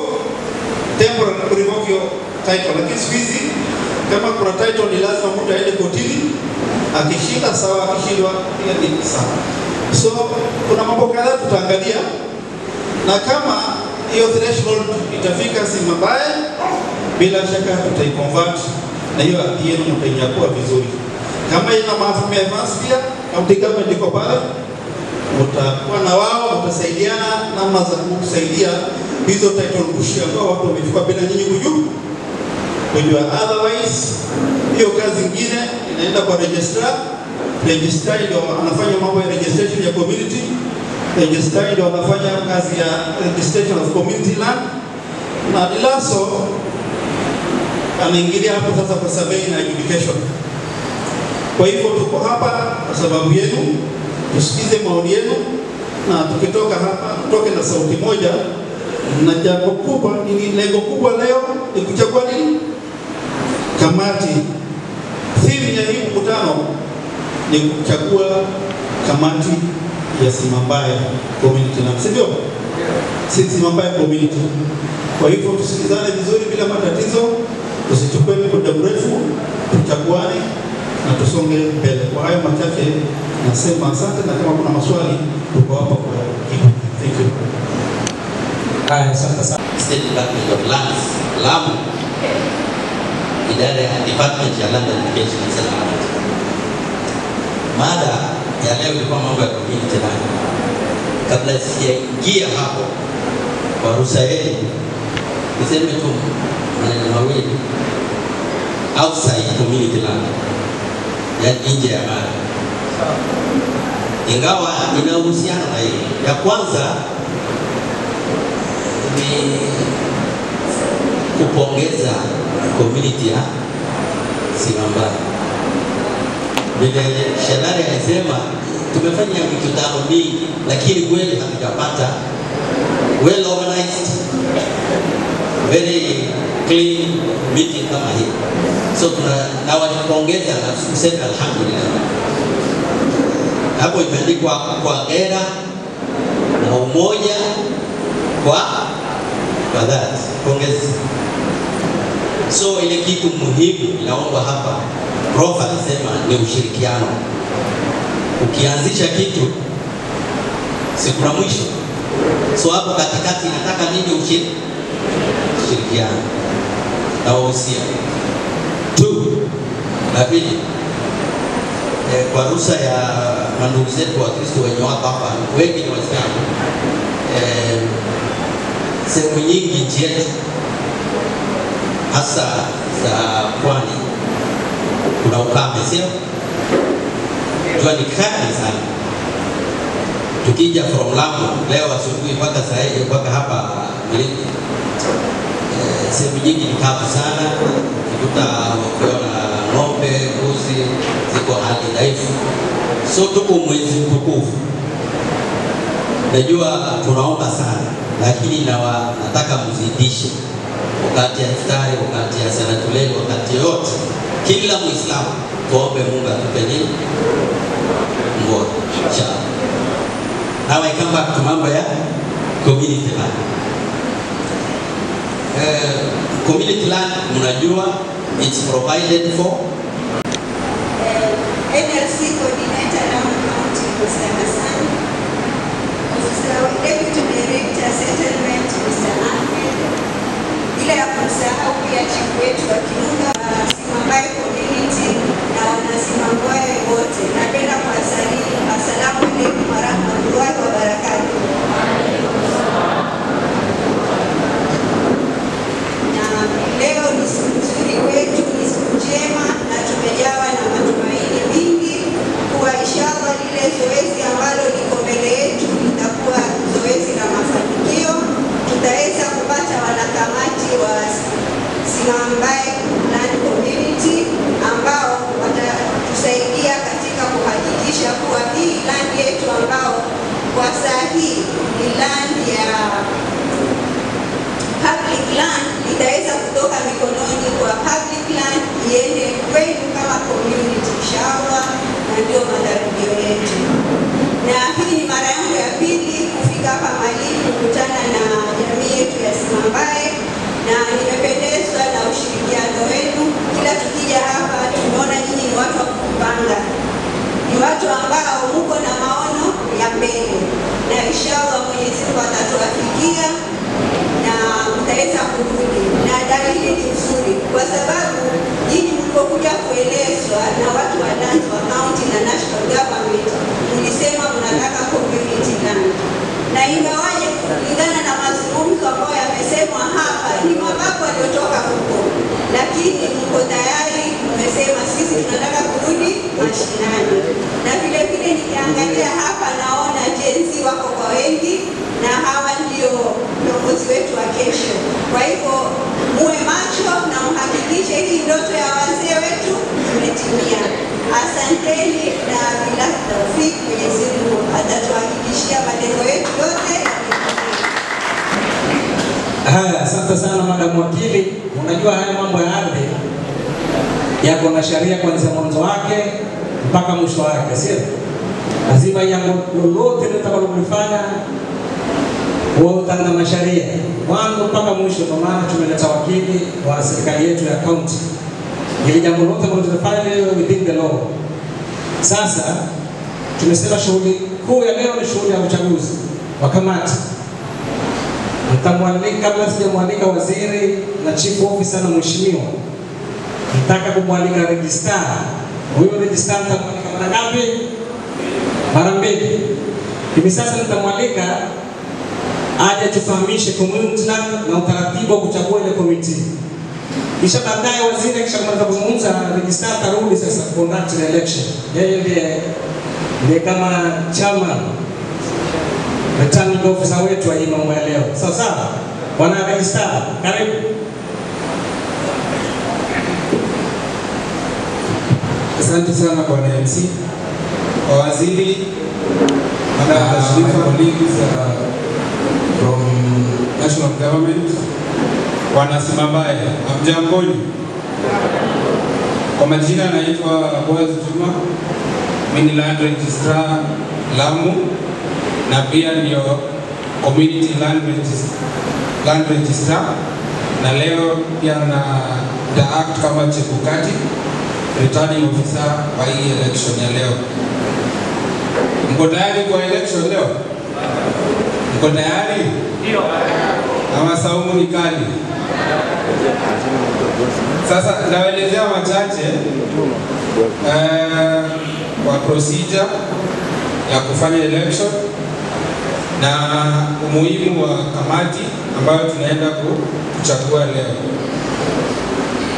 temporary revoke your title, lakini siku hizi kama kuna title ni lazima mtu aende kotini, akishinda sawa, akishindwa pia ni sawa. So kuna mambo kadhaa tutaangalia, na kama hiyo threshold itafika Simambaye, bila shaka tutaiconvert na hiyo ardhi yenu mtainyakua vizuri. Kama ina maafisa pia county government iko pale, mtakuwa na wao, mtasaidiana namna za kusaidia hizo title kushia ambao watu wamechukua bila nyinyi kujua. Otherwise hiyo kazi nyingine inaenda kwa registrar. Registrar ndio anafanya mambo ya registration ya community. Registrar ndio anafanya kazi ya registration of community land, na Dilaso anaingilia hapo sasa kwa survey na adjudication. Kwa hivyo tuko hapa kwa sababu yenu, tusikize maoni yenu, na tukitoka hapa tutoke na sauti moja. Na jambo kubwa ni lengo kubwa leo ni kuchagua nini? Kamati. Theme ya hii mkutano ni kuchagua kamati ya Simambaye community land, sivyo? Simambaye community. Kwa hivyo tusikizane vizuri bila matatizo, tusichukue muda mrefu, tuchaguane na tusonge mbele. Kwa hayo machache nasema asante, na kama kuna maswali tuko hapa kwa jibu. Thank you. Asante sana. State Department of Lands, Lamu, idara ya Department ya Land Education and Settlement. Mada ya leo ilikuwa mambo ya community land. Kabla sijaingia hapo kwa ruhusa yenu, niseme tu maneno mawili. Outside community land, yani nje ya mada, ingawa inahusiana na hiyo. Ya kwanza ni kupongeza community ya Simambaye. Vile Shadari alisema tumefanya mikutano mingi, lakini kweli hatujapata well organized, very clean meeting kama hii. So tunawapongeza na kusema alhamdulillah. Hapo imeandikwa kwa era na umoja kwa dhati. Pongezi. So ile kitu muhimu inaomba hapa, Prof alisema ni ushirikiano. Ukianzisha kitu siku na mwisho. So hapo katikati nataka nini? Ushirikiano na uhusia. La pili, kwa ruhusa ya mandugu zetu wa Kristo wenye wako hapa, wengi ni Waislamu. Sehemu nyingi nchi yetu, hasa za pwani, kuna ukame, sio? Jua ni kali sana. Tukija from Lamu leo asubuhi mpaka saa hii mpaka hapa Malindi, sehemu nyingi ni kavu sana. Ukikuta wakiona ng'ombe, mbuzi ziko hali dhaifu. So tuko mwezi mtukufu. Najua tunaomba sana, lakini nataka mzidishe wakati ya iftari, wakati ya sanatuleni, wakati yote. Kila Muislamu tuombe Mungu atupe nini? Mbona. Inshallah. Now I come back to mambo ya community land. Community land, mnajua, it's provided for NLC coordinator Lamu County, Mr. Hassan, Mr. Deputy Director Settlement, Mr. Ahmed, bila ya kumsahau pia chief wetu wa Kirunga, Simambaye community na wanasimambaye wote. Napenda kuwasalimu, asalamu alaykum wa rahmatullahi wa barakatuh. Leo ni siku nzuri kwetu, ni siku njema, na tumejawa na matumaini mingi kuwa inshallah lile zoezi ambalo liko mbele yetu litakuwa zoezi la mafanikio. Tutaweza kupata wanakamati wa Simambaye Land Community hii ni land ya public land, itaweza kutoka mikononi kwa public land iende kwenu kama community inshallah, na ndio matarajio yetu. Na hii ni mara yangu ya pili kufika hapa Malindi kukutana na jamii yetu ya Simambaye, na nimependezwa na ushirikiano wenu. Kila tukija hapa tunaona nyinyi ni watu wa kupanga, ni watu ambao mko na maono ya mbele, na inshallah Mwenyezi Mungu atatuafikia na mtaweza kurudi. Na dalili ni nzuri kwa sababu nyinyi mlipokuja kuelezwa na watu wa Nyanza County na National Government, mlisema mnataka community land, na ingawaje kulingana na mazungumzo ambayo yamesemwa hapa ni mababu waliotoka huko, lakini mko tayari, mmesema sisi tunataka kurudi mashinani. Na vile vile nikiangalia hapa naona jenzi wako kwa wengi, na hawa ndio viongozi wetu wa kesho. Kwa hivyo muwe macho na mhakikishe hii ndoto ya wazee wetu imetimia. Asanteni, na bila taufiki Mwenyezi Mungu atatuhakikishia malengo yetu yote. Haya, asante sana madam wakili. Unajua haya mambo ya ardhi yako na sheria kuanzia mwanzo wake mpaka mwisho wake, sio? Lazima jambo lolote litakalofanya huwa na masharia mwanzo mpaka mwisho. Kwa maana tumeleta wakili wa serikali yetu ya county ili jambo lote ambalo tunafanya leo within the law. Sasa tumesema shughuli kuu ya leo ni shughuli ya uchaguzi wa kamati. Nitamwalika, kabla sijamwalika waziri na chief officer na mheshimiwa, nataka kumwalika registrar. Huyo registrar nitamwalika mara ngapi? Mara mbili. Hivi sasa nitamwalika aje tufahamishe community na utaratibu wa kuchagua ile committee. Kisha baadaye waziri kisha kumaliza kuzungumza, registrar tarudi sasa conduct the election. Yeye ndiye kama chairman, returning officer wetu wa hii mambo ya leo. Sawa sawa? Bwana registrar, karibu. Asante sana bwana MC. Kwa waziri, madam Tashrifa, colleagues from national government, wana Simambaye, hamjamboni. Kwa majina naitwa Boaz Juma, mimi ni land registrar Lamu, na pia ndio community land registrar, na leo pia na the act kama Chebukati, returning officer wa hii election ya leo. Mko tayari kwa election leo? Mko tayari? Ndio. Ama saumu ni kali? Sasa naelezea machache kwa procedure ya kufanya election na umuhimu wa kamati ambayo tunaenda kuchagua leo.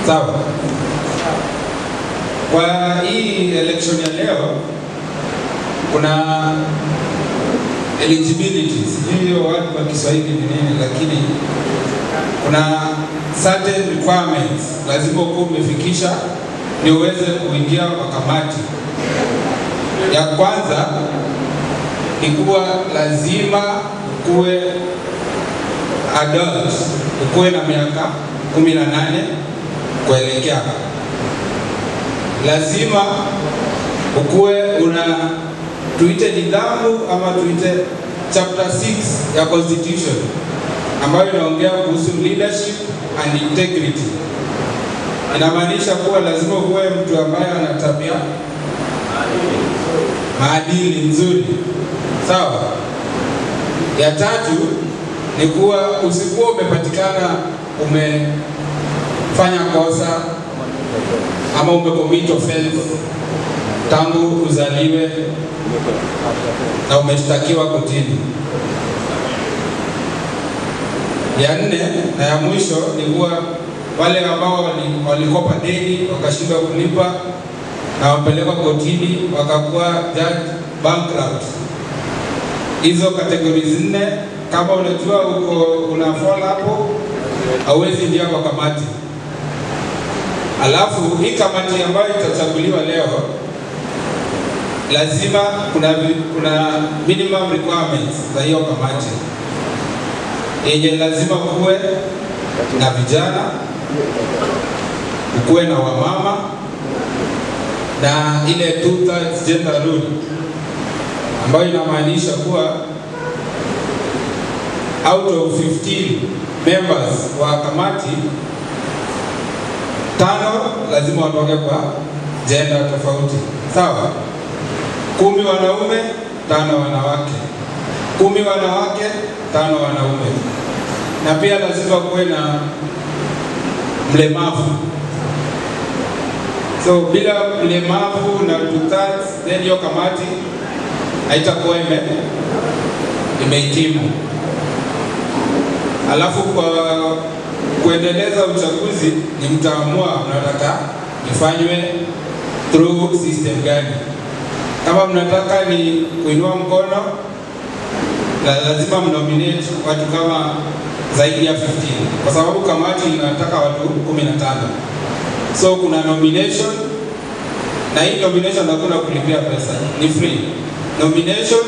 Sawa? Kwa hii election ya leo kuna eligibilities. Hiyo watu kwa Kiswahili ni nini, lakini kuna certain requirements lazima uwe umefikisha ndio uweze kuingia kwa kamati. Ya kwanza ni kuwa lazima kuwe adult, ukuwe na miaka 18 kuelekea. Lazima ukuwe una tuite nidhamu ama tuite chapter 6 ya constitution ambayo inaongea kuhusu leadership and integrity. Inamaanisha kuwa lazima uwe mtu ambaye ana tabia maadili nzuri. Sawa? Ya tatu ni kuwa usikuwa umepatikana umefanya kosa ama umecommit offense tangu uzaliwe na umeshtakiwa kotini. Ya nne na ya mwisho ni kuwa wale ambao walikopa deni wakashindwa kulipa na wapelekwa kotini wakakuwa judge bankrupt. Hizo categories nne, kama unajua una fall hapo, hauwezi ingia kwa kamati. Alafu hii kamati ambayo itachaguliwa leo lazima kuna minimum requirements za hiyo kamati yenye lazima kuwe na vijana, kuwe na wamama na ile 2/3 gender rule ambayo inamaanisha kuwa out of 15 members wa kamati 5 lazima watoke kwa gender tofauti. Sawa? 10 wanaume, 5 wanawake. 10 wanawake, 5 wanaume. Na pia lazima kuwe na mlemavu. So bila mlemavu na 2/3 then hiyo kamati haitakuwa imehitimu. Alafu kwa kuendeleza uchaguzi ni mtaamua mnataka ifanywe through system gani. Kama mnataka ni kuinua mkono, lazima mnominate watu kama zaidi ya 15 kwa sababu kamati inataka watu 15. So kuna nomination, na hii nomination hakuna kulipia pesa, ni free. Nomination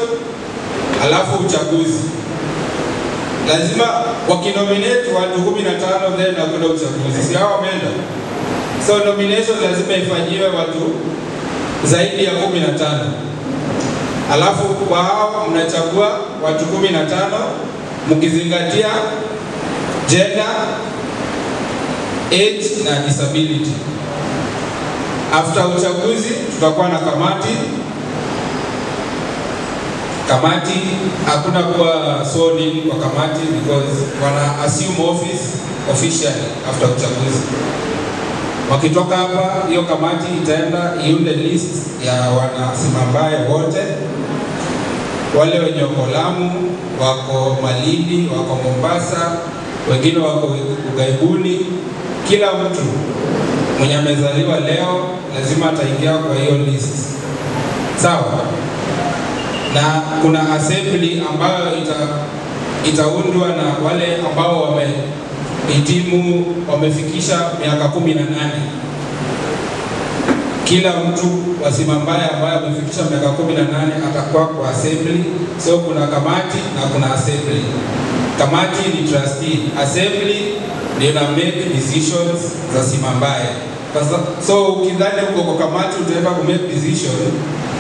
alafu uchaguzi. Lazima wakinominate watu 15 then hakuna uchaguzi. Si hao wameenda. So nomination lazima ifanyiwe watu zaidi ya 15. Alafu kwa hao mnachagua watu 15 mkizingatia gender, age na disability. After uchaguzi tutakuwa na kamati. Kamati hakuna kuwa sworn in kwa kamati because wana assume office officially after uchaguzi. Wakitoka hapa hiyo kamati itaenda iunde list ya wanasimambaye wote, wale wenye wako Lamu, wako Malindi, wako Mombasa, wengine wako Ughaibuni. Kila mtu mwenye amezaliwa leo lazima ataingia kwa hiyo list. Sawa? Na kuna assembly ambayo itaundwa na wale ambao wamehitimu, wamefikisha miaka 18. Kila mtu wasimambaye ambaye amefikisha miaka 18 atakuwa kwa assembly. So kuna kamati na kuna assembly. Kamati ni trustee, assembly ndio na make decisions za simambaye. So ukidhani uko kwa kamati utaenda ku make decision,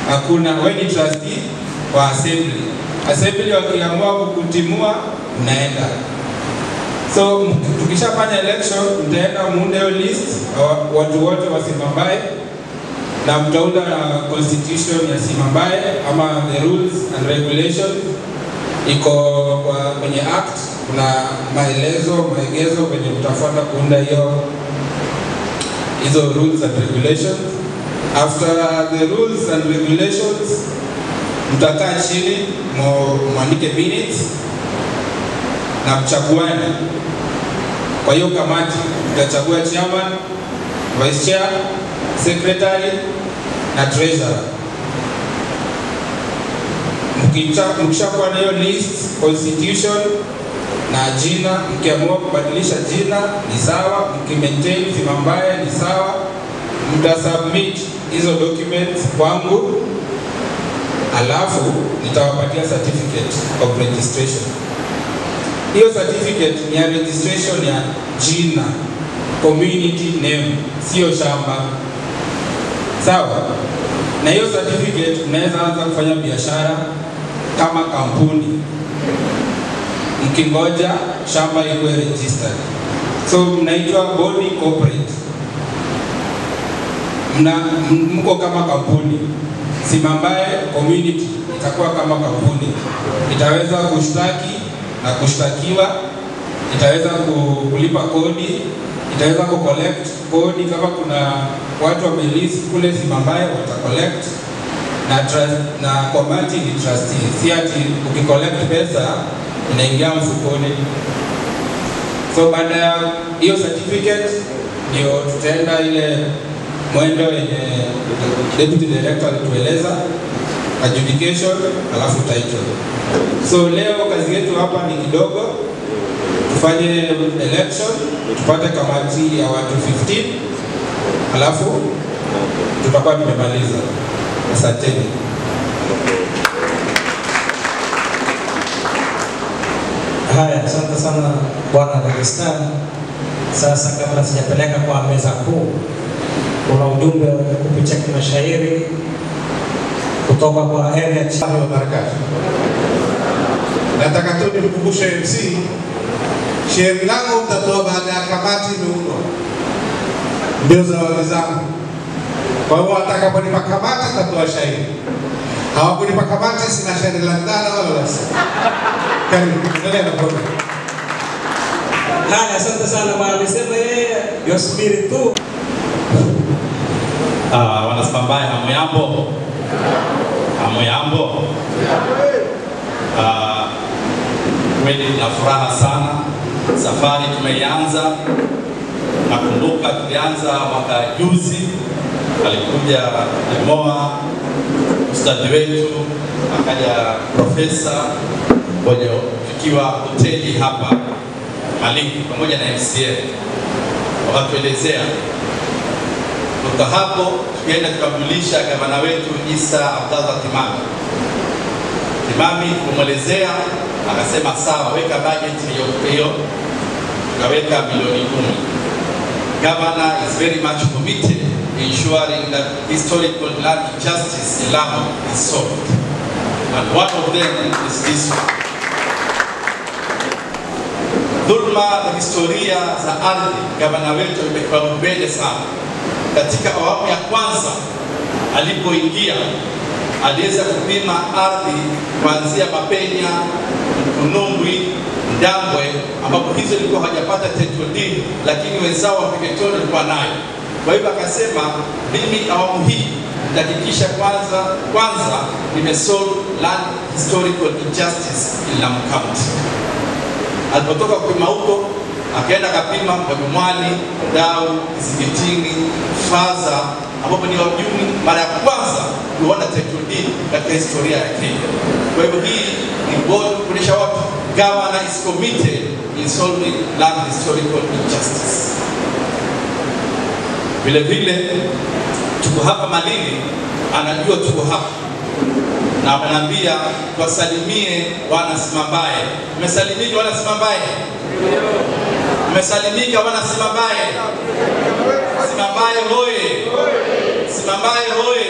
hakuna. Wewe ni trustee wa assembly. Assembly wakiamua kukutimua unaenda. So tukishafanya election mtaenda muunde hiyo list watu wote wasimambaye na mtaunda constitution ya simambaye ama the rules and regulations iko kwenye act. Kuna maegezo kwenye mtafuata kuunda hizo rules and regulations. After the rules and regulations mtakaa chini mwandike minutes na mchaguane. Kwa hiyo kamati mtachagua chairman, vice chair, secretary na treasurer. Mkishakuwa na hiyo list, constitution na jina, mkiamua kubadilisha jina ni sawa, mkimaintain simambaye ni sawa, mtasubmit hizo documents kwangu. Alafu nitawapatia certificate of registration. Hiyo certificate ni ya registration ya jina, community name, sio shamba. Sawa? Na hiyo certificate unaweza anza kufanya biashara kama kampuni mkingoja shamba iwe registered. So mnaitwa body corporate. Mko kama kampuni. Simambaye community itakuwa kama kampuni. Itaweza kushtaki na kushtakiwa, itaweza kulipa kodi, itaweza collect kodi kama kuna watu wamelisi kule simambaye watacollect, na kamati ni trustee. Si ati ukicollect pesa inaingia mfukoni. So baada ya hiyo certificate ndio tutaenda ile mwendo yenye deputy director alitueleza, adjudication alafu title. So leo kazi yetu hapa ni kidogo, tufanye election, tupate kamati ya watu 15 alafu tutakuwa tumemaliza. Asanteni. Haya, asante sana Bwana Registrar. Sasa kabla sijapeleka kwa meza kuu, kuna ujumbe kupitia kimashairi kutoka kwa area chief wa barakati. Nataka tu nimkumbushe MC, shairi langu mtatoa baada ya kamati imeundwa, ndio zawadi zangu. Kwa hiyo watakaponipa kamati tatoa shairi, hawakunipa kamati sina shairi la ndala wala lasi. Karibu, endelea na program. Haya, asante sana bwana. Alisema yeye yosubiri tu. Wanasimambaye hamuyambo? Hamuyambo? Kweli na furaha sana. Safari tumeianza. Nakumbuka tulianza mwaka juzi, alikuja Moa ustadi wetu, akaja profesa kwenye tukiwa hoteli hapa Malindi pamoja na MCA, wakatuelezea. Kutoka hapo tukaenda tukamjulisha gavana wetu Isa Abdallah Timami, kumwelezea, akasema sawa, weka budget hiyo, tukaweka milioni 10. Governor is very much committed ensuring that historical land justice in Lamu is solved, and one of them is this one. Dhulma na historia za ardhi, gavana wetu amekuwa mbele sana. Katika awamu ya kwanza alipoingia, aliweza kupima ardhi kuanzia Mapenya, Mkunumbwi, Ndambwe, ambapo hizo ilikuwa hajapata title deed, lakini wenzao wa Peketoni walikuwa nayo. Kwa hivyo akasema, mimi awamu hii nitahakikisha kwanza nimesolve land historical injustice in Lamu County. Alipotoka kupima huko, akaenda kapima Mwani, Dau, Kizingitini, Faza, ambapo ni wajuni mara ya kwanza kuona title deed katika historia ya Kenya. Kwa hivyo hii ni bodi kuonyesha watu governor is committed in solving land historical injustice. Vile vile tuko hapa Malindi, anajua tuko hapa na ananiambia tuwasalimie wana Simambaye. Mmesalimika wana Simambaye? Mmesalimika wana Simambaye? Simambaye hoye! Simambaye hoye!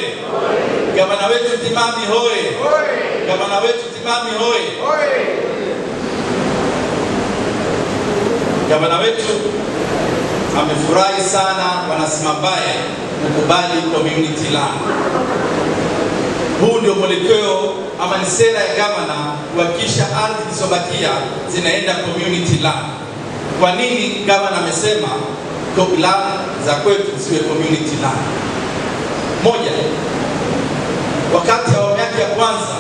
Gavana wetu Timami hoye! Gavana wetu Timami hoye! Gavana wetu amefurahi sana wana Simambaye kukubali community land. Huu ndio mwelekeo ama ni sera ya gavana kuhakikisha ardhi zilizobakia zinaenda community land. Kwa nini gavana amesema land za kwetu ziwe community land? Moja, wakati awamu yake ya kwanza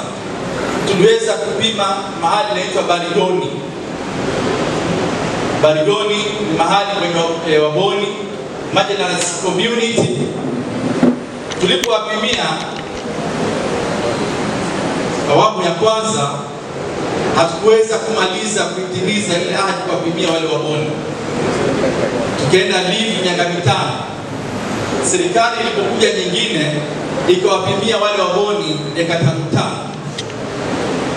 tuliweza kupima mahali inaitwa Barigoni. Barigoni ni mahali kwenye Waboni marginalized community. Tulipowapimia awamu ya kwanza, hatukuweza kumaliza kuitimiza ile ahadi kuwapimia wale Waboni. Tukaenda leave miaka 5. Serikali ilipokuja nyingine ikawapimia wale Waboni eka 5,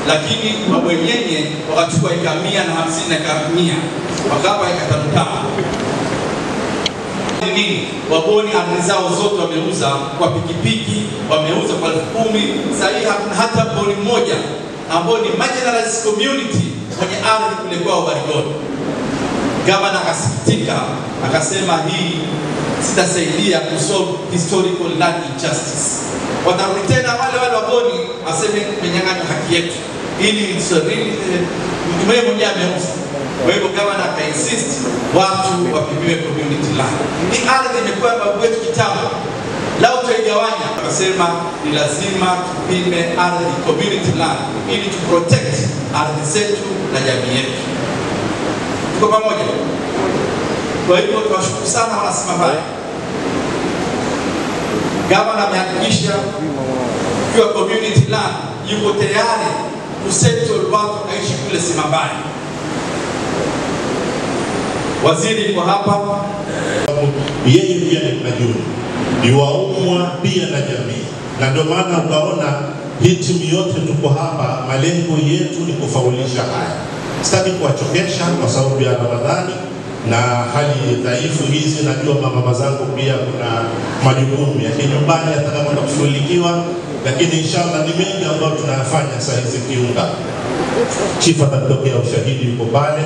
lakini mabwenyenye wakachukua eka 150 na eka 100, wakapa eka 5. Nini? Waboni ardhi zao zote wameuza kwa pikipiki, wameuza kwa 10,000. Sasa hakuna hata boni moja ambao ni marginalized community kwenye ardhi kule kwa Barigoni. Gavana akasikitika, akasema hii sitasaidia kusolve historical land injustice. Watarudi tena wale Waboni aseme menyang'anywa haki yetu, ili mtu mwenyewe ameuza. Kwa hivyo gavana akainsist watu wapimiwe community land. Ni ardhi imekuwa babu wetu kitambo, lao tuigawanya. Akasema ni lazima tupime ardhi community land ili tu protect ardhi zetu na jamii yetu. Tuko pamoja? Kwa hivyo tunashukuru sana wana Simambaye. Gavana amehakikisha kwa community land yuko tayari kusettle watu kaishi kule Simambaye. Waziri kwa hapa, yeye pia ni Majuni, ni waumwa pia na jamii, na ndio maana ukaona hii timu yote tuko hapa, malengo yetu ni kufaulisha haya. Sitaki kuwachokesha kwa sababu ya Ramadhani na hali dhaifu hizi. Najua mama zangu pia kuna majukumu ya nyumbani atakapoenda kushughulikiwa, lakini inshallah ni mengi ambayo tunayafanya saa hizi Kiunga. Chief atatokea ushahidi yuko pale.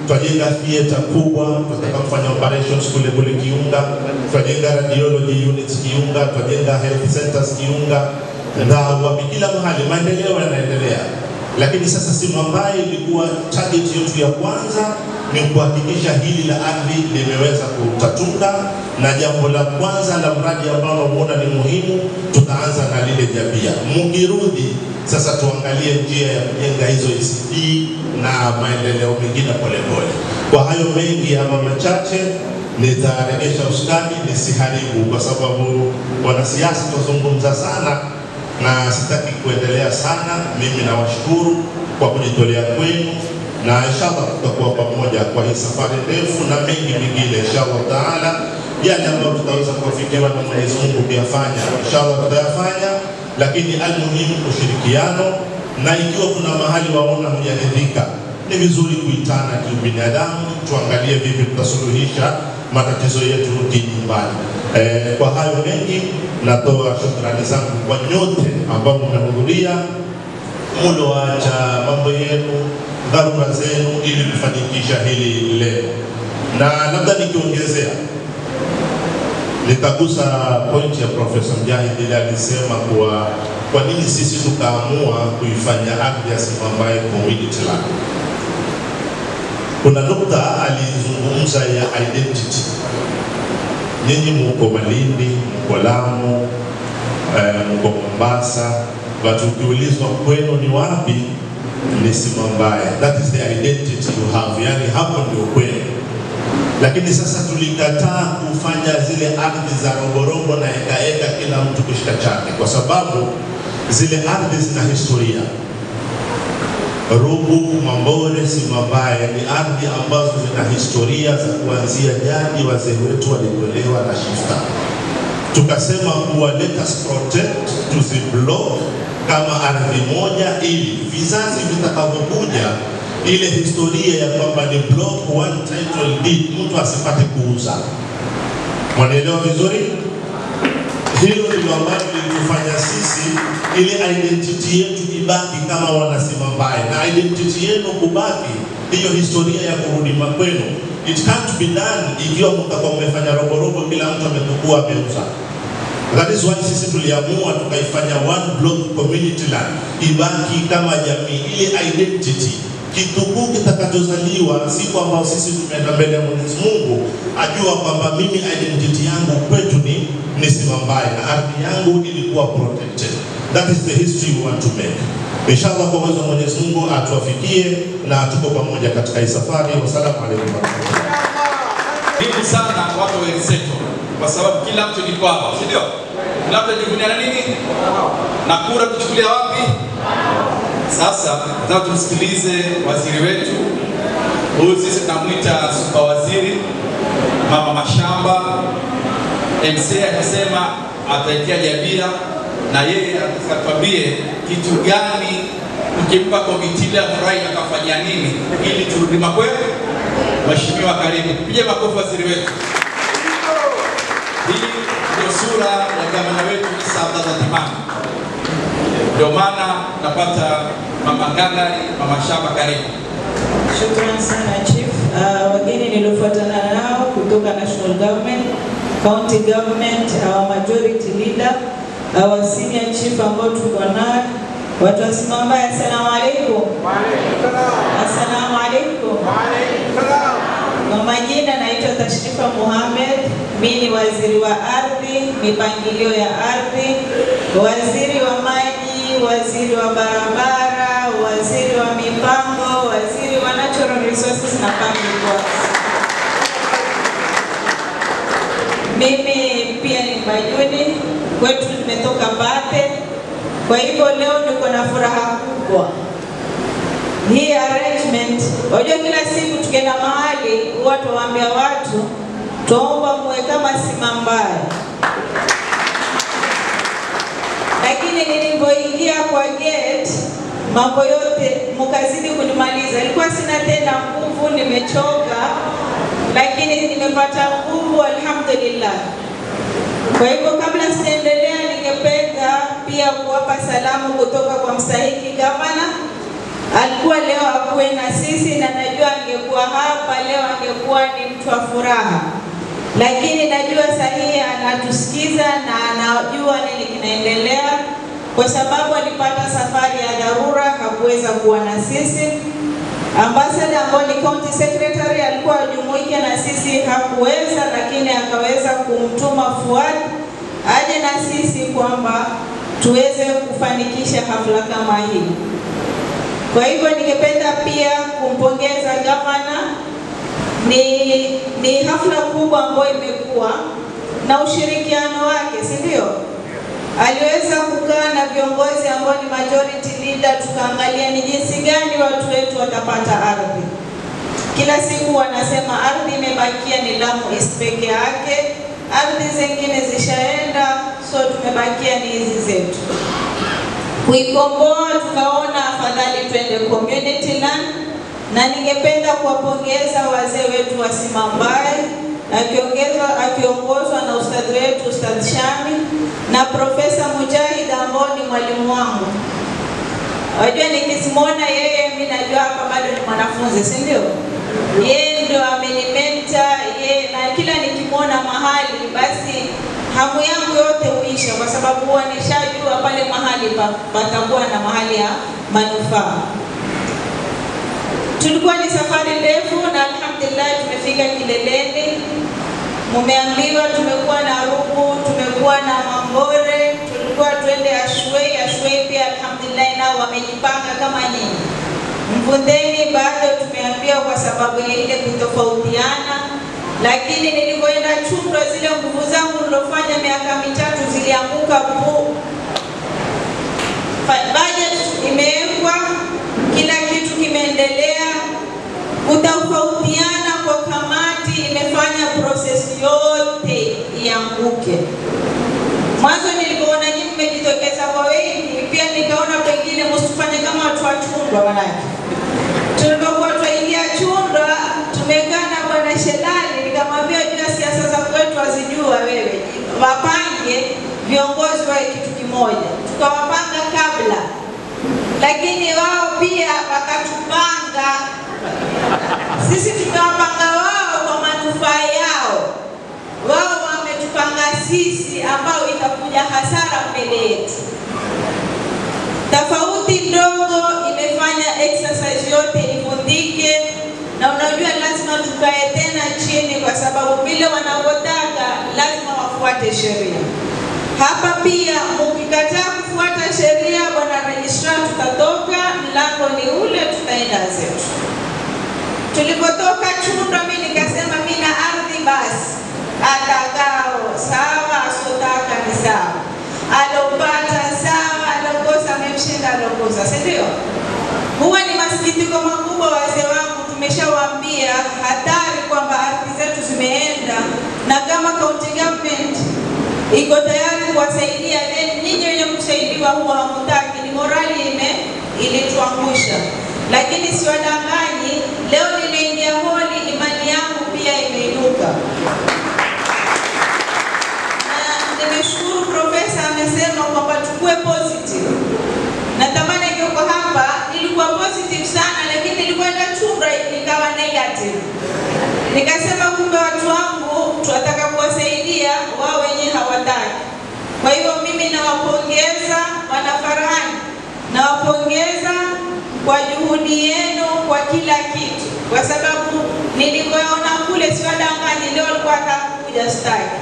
Tutajenga theater kubwa, tutataka kufanya operations kule Kiunga. Tutajenga radiology units Kiunga, tutajenga health centers Kiunga. Ndawa kila mahali maendeleo yanaendelea. Lakini sasa Simambaye ilikuwa target yetu ya kwanza ni kuhakikisha hili la ardhi limeweza kutatuka, na jambo la kwanza la mradi ambao unaona ni muhimu tutaanza na lile Jabia. Mungirudi sasa tuangalie njia ya kujenga hizo ECD na maendeleo mengine polepole. Kwa hayo mengi ama machache nitarejesha usukani nisiharibu, kwa sababu wanasiasa tuzungumza sana na sitaki kuendelea sana. Mimi nawashukuru kwa kujitolea kwenu, na inshallah tutakuwa pamoja kwa hii safari ndefu na mengi mengine inshallah taala. Yale ambayo tutaweza kufikiwa na Mwenyezi Mungu kuyafanya inshallah tutayafanya, lakini almuhimu ushirikiano, na ikiwa kuna mahali waona hujaridhika ni vizuri kuitana kibinadamu, tuangalie vipi tutasuluhisha matatizo yetu kinyumbani. Kwa hayo mengi natoa shukrani zangu kwa nyote ambao mmehudhuria, mloacha mambo yenu, dharura zenu ili kufanikisha hili leo. Na labda nikiongezea, nitagusa point ya Profesa Mjahid ile alisema kwa nini sisi tukaamua kuifanya ardhi ya Simambaye community land. Kuna nukta alizungumza ya identity. Nyinyi mko Malindi, mko Lamu, mko Mombasa, but ukiulizwa kwenu ni wapi, ni Simambaye. That is the identity you have, yani hapo ndio kwenu. Lakini sasa tulikataa kufanya zile ardhi za robo na eka kila mtu kushika chake, kwa sababu zile ardhi zina historia. Rubu, Mambore, Simambaye ni ardhi ambazo zina historia za kuanzia jadi wazee wetu walitolewa na shifta. Tukasema kuwa let us protect to the block kama ardhi moja, ili vizazi vitakavyokuja ile historia ya kwamba ni block one title deed mtu asipate kuuza. Mwanaelewa vizuri? Hilo ndilo ambalo lilitufanya sisi ile identity yetu ibaki kama wana Simambaye, na identity yenu kubaki hiyo historia ya kurudi makwenu. It can't be done ikiwa mtakuwa mmefanya robo kila mtu amechukua ameuza. That is why sisi tuliamua tukaifanya one block community land ibaki kama jamii, ile identity kitukuu kitakachozaliwa siku ambao sisi tumeenda mbele ya Mwenyezi Mungu, ajua kwamba mimi identity yangu kwetu ni Simambaye na ardhi yangu ilikuwa protected. That is the history we want to make. Inshallah kwa uwezo wa Mwenyezi Mungu atuwafikie na tuko pamoja katika hii safari. Wassalamu alaykum warahmatullahi. Muhimu sana watu wa Eliseto, kwa sababu kila mtu ni kwao, si ndio? Kila mtu anajivunia na nini? Na kura tuchukulia wapi? Sasa nataka tumsikilize waziri wetu. Huyu sisi tunamuita super waziri, mama mashamba. MCA akisema ataitia Jabia, na yeye atatuambie kitu gani mkimpa komiti la furahi akafanya nini ili turudi makweli. Mheshimiwa, karibu. Pige makofi waziri wetu. Hii ndio sura ya gavana wetu Issa Abdallah Timam. Ndio maana napata mama Ngangari, mama Shamba, karibu. Shukrani sana Chief. Wageni niliofuatana nao kutoka National Government, County Government, our majority leader, our senior chief ambao tuko nao, watu wa Simambaye, assalamu alaikum. Assalamu alaikum. Kwa majina naitwa Tashrifa Mohamed, mimi ni waziri wa ardhi, mipangilio ya ardhi, waziri wa maji, waziri wa barabara, waziri wa mipango, waziri wa natural resources na public works. Mimi pia ni Majuni, kwetu nimetoka Mbate. Kwa hivyo leo niko na furaha kubwa. Hii arrangement, wajua kila siku tukienda mahali watu waambia watu tuomba muwe kama Simambaye. Lakini nilipoingia kwa mambo yote mkazidi kunimaliza. Ilikuwa sina tena nguvu, nimechoka, lakini nimepata nguvu alhamdulillah. Kwa hivyo kabla siendelea, ningependa pia kuwapa salamu kutoka kwa mstahiki gavana. Alikuwa leo akuwe na sisi na najua angekuwa hapa leo angekuwa ni mtu wa furaha. Lakini najua sahihi anatusikiza na anajua nini kinaendelea, kwa sababu alipata safari ya dharura hakuweza kuwa na sisi. Ambassador ambaye ni county secretary alikuwa ajumuike na sisi hakuweza, lakini akaweza kumtuma Fuad aje na sisi kwamba tuweze kufanikisha hafla kama hii. Kwa hivyo ningependa pia kumpongeza gavana. Ni hafla kubwa ambayo imekuwa na ushirikiano wake, si ndio? Aliweza kukaa na viongozi ambao ni majority leader, tukaangalia ni jinsi gani watu wetu watapata ardhi. Kila siku wanasema ardhi imebakia ni Lamu East peke yake, ardhi zingine zishaenda, so tumebakia ni hizi zetu. Kuikomboa tukaona afadhali twende community land, na ningependa kuwapongeza wazee wetu wa Simambaye akiongozwa na ustadhi wetu Ustadh Shami na Profesa Mujahid ambao ni mwalimu wangu. Wajua nikisimona yeye mimi najua hapa bado ni mwanafunzi, si ndio? Yeye ndio amenimenta, yeye na kila nikimwona mahali basi hamu yangu yote huisha, kwa sababu huwa nishajua pale mahali patakuwa na mahali ya manufaa. Tulikuwa ni safari ndefu na alhamdulillah tumefika kileleni. Mumeambiwa tumekuwa na Ruku, tumekuwa na Mambore, tulikuwa twende Ashwei pia alhamdulillah nao wamejipanga kama nyinyi. Mvundeni bado tumeambiwa kwa sababu ya ile kutofautiana, lakini nilipoenda Chumra zile nguvu zangu nilofanya miaka 3 zilianguka bu. Budget imewekwa, kila kitu kimeendelea, kutofautiana kwa kamati imefanya process yote ianguke. Mwanzo nilipoona nyinyi mmejitokeza kwa wengi, pia nikaona pengine msifanye kama watu wa Chundwa wanake. Tulipokuwa tuingia Chundwa, tumekaa na Bwana Shelali, nikamwambia jua siasa za kwetu wazijua wewe. Wapange viongozi wa kitu kimoja. Tukawapanga kabla. Lakini wao pia wakatupanga. Sisi tukawapanga wao kwa manufaa yao. Wao wametupanga sisi ambao itakuja hasara mbele yetu. Tofauti ndogo imefanya exercise yote ivundike, na unajua lazima tukae tena chini, kwa sababu vile wanavyotaka lazima wafuate sheria. Hapa pia mkikataa kufuata sheria, bwana registrar, tutatoka, mlango ni ule, tutaenda zetu. Tulipotoka Chundwa mimi nikasema mimi na ardhi basi, atakao sawa, asotaka ni sawa, alopata sawa, alokosa amemshinda alokosa, si ndio? Huwa ni masikitiko makubwa wazee wangu, tumeshawaambia hatari kwamba ardhi zetu zimeenda, na kama county government iko tayari kuwasaidia, then nyinyi wenye kusaidiwa huwa hamtaki, ni morali ilituangusha. Lakini siwadanganyi, leo nimeingia holi, imani yangu pia imeinuka. Na nimeshukuru profesa amesema kwamba tukue positive. Natamani ingekuwa hapa ilikuwa positive sana, lakini nilikwenda Chundwa ikawa negative. Nikasema kumbe watu wangu tunataka kuwasaidia, wao wenyewe hawataki. Kwa hiyo mimi nawapongeza wanafarahani, nawapongeza kwa juhudi yenu kwa kila kitu, kwa sababu nilipoona kule siwadanganyi, leo alikuwa atakuja staki,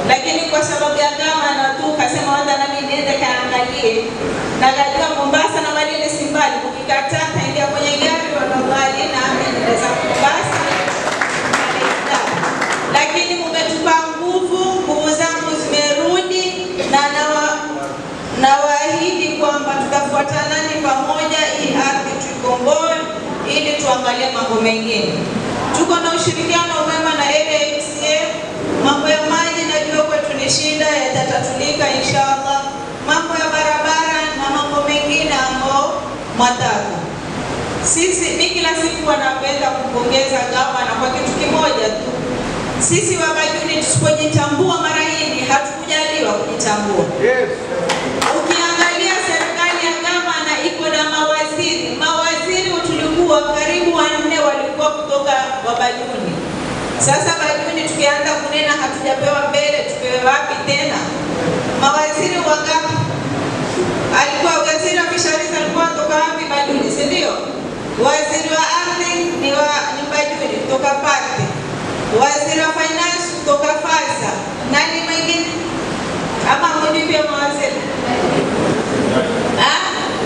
lakini kwa sababu ya gavana tu kasema wanda na mimi niende kaangalie, na kajua Mombasa na Malindi si mbali, ukikataa taingia kwenye gari wallahi na mimi naweza Mombasa. Lakini mumetupa nguvu zangu zimerudi, na nawaahidi kwamba tutafuatana ni pamoja ili ardhi tuikomboe, ili tuangalie mambo mengine. Tuko na ushirikiano mwema na MCA. Mambo ya maji najua kwetu ni shida, yatatatulika inshallah. Mambo ya barabara na mambo mengine ambao mwataka. Mimi kila siku wanapenda kupongeza gavana kwa kitu kimoja tu. Sisi Wabajuni tusipojitambua mara hii hatukujaliwa kujitambua. Yes. Ukiangalia serikali ya gavana iko na mawaziri. Mawaziri tulikuwa karibu 4 walikuwa kutoka Wabajuni. Sasa Bajuni tukianza kunena hatujapewa mbele, tupewe wapi tena? Mawaziri wangapi? Alikuwa waziri wa fisheries alikuwa kutoka wapi? Bajuni, si ndio? Waziri wa ardhi ni Bajuni kutoka Pate. Waziri wa finance kutoka Fasa. Nani mwingine? Ama mmoja pia mawaziri?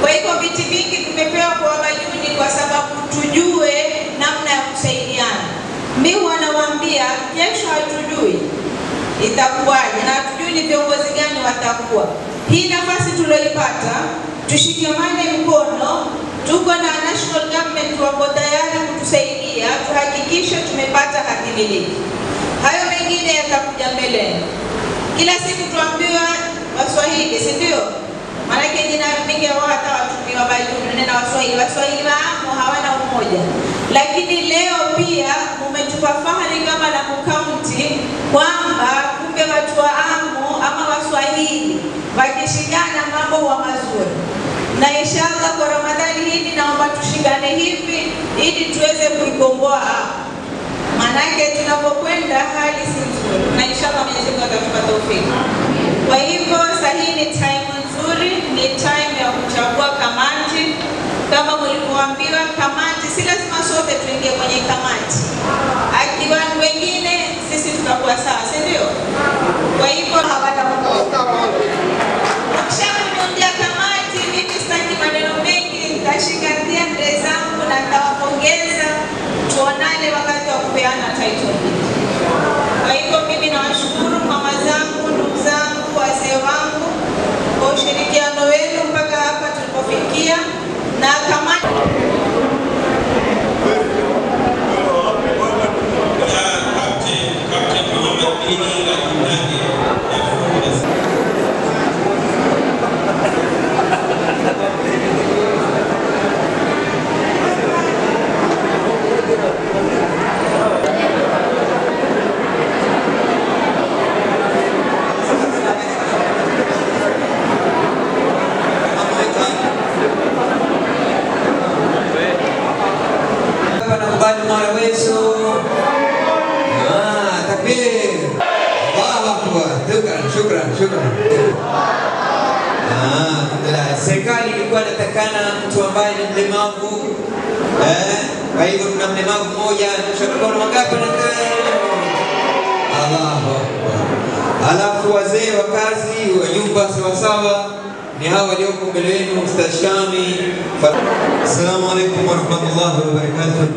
Kwa hivyo viti vingi tumepewa kwa Bajuni kwa sababu tujue namna ya kusaidiana. Mimi wanawaambia kesho hatujui itakuwaje na hatujui ni viongozi gani watakuwa. Hii nafasi tulioipata tushikamane mkono, tuko na national government wako tayari kutusaidia, tuhakikishe tumepata haki miliki. Hayo mengine yatakuja mbeleni. Kila siku tuambiwa Waswahili, si ndio? Maana jina mingi hata watumia Wabajuni nena Waswahili. Waswahili wao hawana umoja. Lakini leo pia umetupa fahari kama la kaunti kwamba kumbe watu wa Amu ama Waswahili wakishikana mambo huwa mazuri. Na inshallah kwa Ramadhani hii naomba tushikane hivi ili tuweze kuikomboa Amu. Manake tunapokwenda hali si nzuri. Na inshallah Mwenyezi Mungu atatupa taufiki. Kwa hivyo sahihi ni time nzuri, ni time ya kuchagua kamati. Kama mlivyoambiwa kamati, si lazima sote tuingie kwenye kamati. Akiwa wengine sisi tutakuwa sawa, si ndio? Kwa hivyo hawana ukishakuundia kamati, mimi sitaki maneno mengi, nitashika ndia zangu na nitawapongeza. Tuonane wakati wa kupeana title. Kwa hivyo mimi nawashukuru mama zangu, ndugu zangu, wazee wangu kwa ushirikiano wenu mpaka hapa tulipofikia. Na kamati serikali ilikuwa inatakana mtu ambaye ni mlemavu. Kwa hivyo tuna mlemavu mmoja, mkono wangapi na Allahu Akbar. Alafu wazee wa kazi wa nyumba sawasawa ni hawa walioko mbele yenu, Ustadh Shami. Assalamu alaykum wa rahmatullahi wa barakatuh.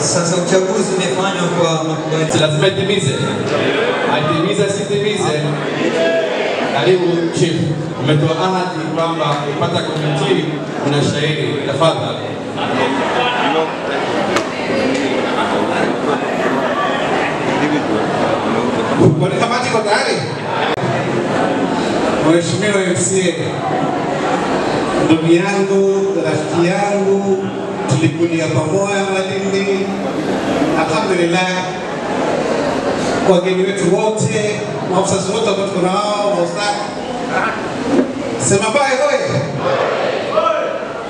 Sasa uchaguzi umefanywa kwa makubaliano, lazima itimize. Atimize sitimize. Karibu chief, umetoa ahadi kwamba kupata komiti una shairi, tafadhali. Kwa kamati kwa tayari? Mheshimiwa MCA, ndugu yangu, rafiki yangu, tulikulia pamoja Malindi. Alhamdulillah, wageni wetu wote, maafisa wote ambao tuko nao, maustadhi. Sema bye hoye.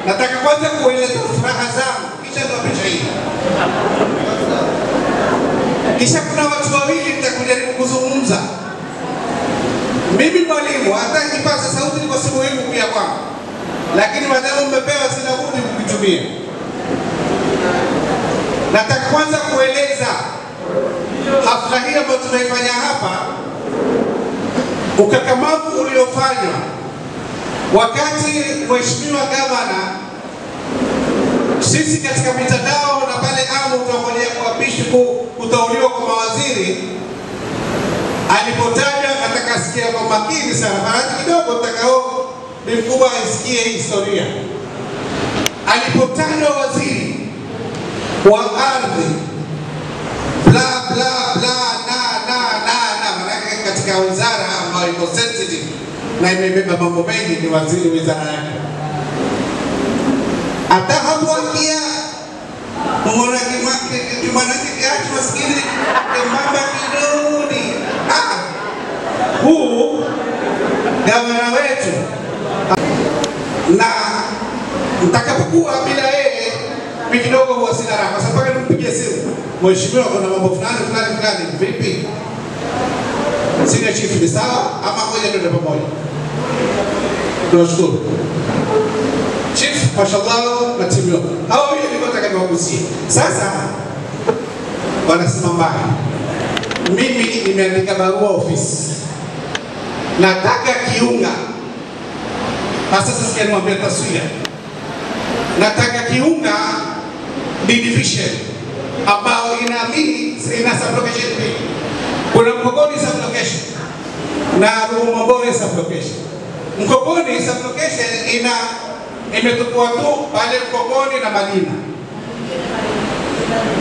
Nataka kwanza kueleza furaha zangu, kisha ndo picha hii. Kisha kuna watu wawili nitakujaribu kuzungumza. Mimi mwalimu, hata nikipaza sauti niko si muhimu pia kwangu. Lakini maadamu mmepewa sina budi kukitumia. Nataka kwanza kueleza hafla hii ambayo tunaifanya hapa, ukakamavu uliofanywa wakati Mheshimiwa Gavana, sisi katika mitandao na pale Amu tunangojea kuapishwa kuteuliwa kwa mawaziri, alipotaja nataka sikia kwa makini sana, maana kidogo nitakao ni mkubwa asikie hii historia. Alipotaja waziri wa ardhi bla bla bla na maana katika wizara ambayo iko sensitive, na imebeba mambo mengi, ni waziri wizara yake. Hata hakuakia muona kimwanake kiatu maskini kembamba kidoni. Huu gavana wetu, na mtakapokuwa bila yeye mimi kidogo huwa sina raha, kwa sababu nimpigie simu, mheshimiwa, kuna mambo fulani vipi? Sina chief ni sawa ama moja ndio pamoja? Tunashukuru chief, mashallah, na timu yako hao wili ndio nataka niwagusie. Sasa wanasema mbaya, mimi nimeandika barua ofisi, nataka kiunga. Sasa sikia niwaambie taswira, nataka kiunga division ambao ina sublocation mbili. Kuna Mkokoni sublocation na Rungomobore sublocation. Mkokoni sublocation imetukua tu pale Mkokoni na Madina.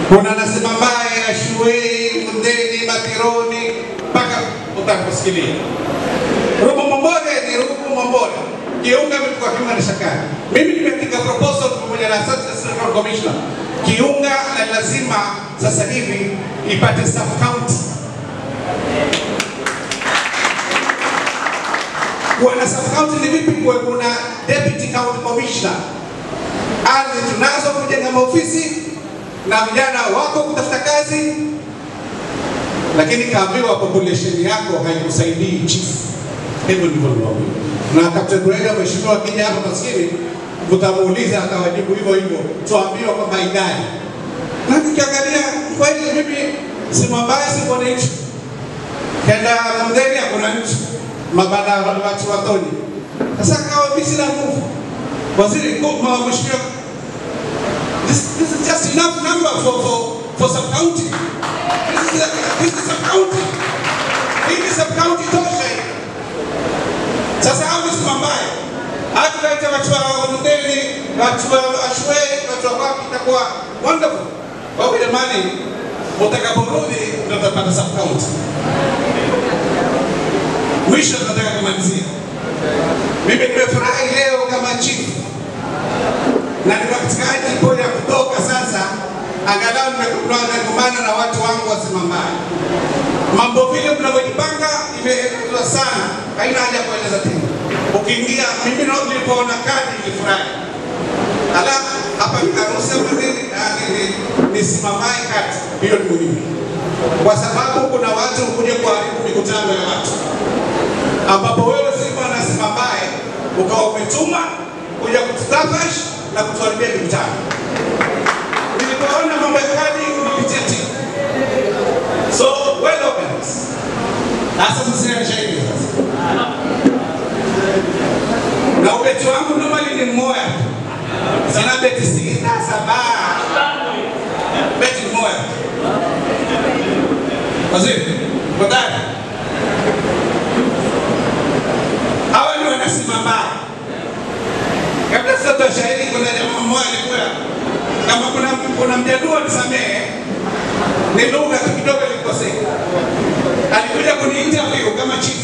Kuna Nasimambaye, Ashuwei, Mundeni, Matironi mpaka utakusikilia. Rungomobore ni Rungomobore. Kiunga imetukua kiunga na Shakani. Mimi nimeandika proposal pamoja na Assistant Commissioner. Kiunga na lazima sasa hivi ipate sub county. Kuna sub county ni vipi? Kwa kuna deputy county commissioner. Ardhi tunazo kujenga maofisi na vijana wako kutafuta kazi, lakini kaambiwa population yako haikusaidii chief. Hivyo ndivyo niwaambia. Na Captain Brenda, mheshimiwa, akija hapa maskini mtamuuliza atawajibu hivyo hivyo. Tuambiwa kwamba idadi. Na tukiangalia kweli mimi si Simambaye si mwananchi. Kenda Mndeni hakuna nchi. Mabanda watu watoni. Sasa kawa ofisi na nguvu. Waziri mkuu mheshimiwa, this is just enough number for sub county. This is sub county. Hii ni sub county tosha. Sasa hao ni Simambaye. Hata kaita watu wa Mndeni, watu wa Ashuwei, watu wa wapi, itakuwa wonderful. Kwa hiyo jamani, mtakaporudi ndio tutapata sub county. Mwisho nataka kumalizia. Mimi nimefurahi leo kama chief. Na niko katika hatua ya kutoka sasa, angalau nimekumbana na watu wangu wa Simambaye. Mambo vile mnavyojipanga imeelezwa sana, haina haja kueleza tena. Ukiingia mimi nilipoona kadi nilifurahi. Alafu hapa nikasema ni Simambaye kati. Hiyo ni muhimu. Kwa sababu kuna watu kuja kuharibu mikutano ya watu. Ambapo wewe si bwana Simambaye ukawa umetuma kuja kututafash na kutuharibia mikutano. Nilipoona mambo ya kadi nilipitia timu. So well organized. Sasa sisi ni shahidi sasa. Na ubeti wangu normally ni mmoja. Sana beti sita saba. Beti mmoja. Waziri, kodari. Hawa ni wana Simambaye. Kabla sasa shahidi kuna jamaa mmoja alikuwa kama kuna mjaluo nisamehe, ni lugha kidogo ilikosea. Alikuja kuni-interview kama chief.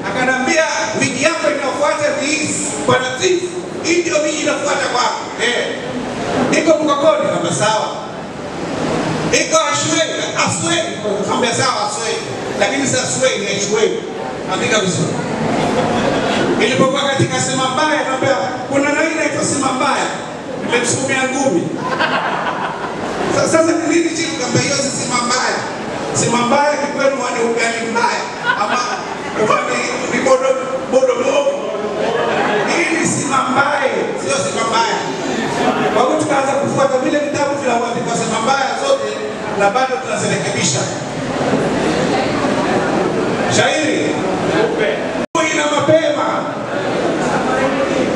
Akanambia miji yako inafuata ni hizi. Bwana chief, hii ndio miji inafuata kwako. Iko Mkokoni kama sawa. Iko Ashuwei, kama sawa Ashuwei. Lakini sasa Ashuwei ni Ashuwei. Andika vizuri. Ilipokuwa katika Simambaye anambia kuna nani inaitwa Simambaye? Nimemsumia ngumi. Sasa ni nini chief kama hiyo si Simambaye? Simambaye ni kwenu wani ugali mbaya ama ni bodo mbovu. Hii ni Simambaye, sio Simambaye. Kwa hiyo tukaanza kufuata vile vitabu vinavyoandikwa Simambaye zote na bado tunazirekebisha. Shairi ina mapema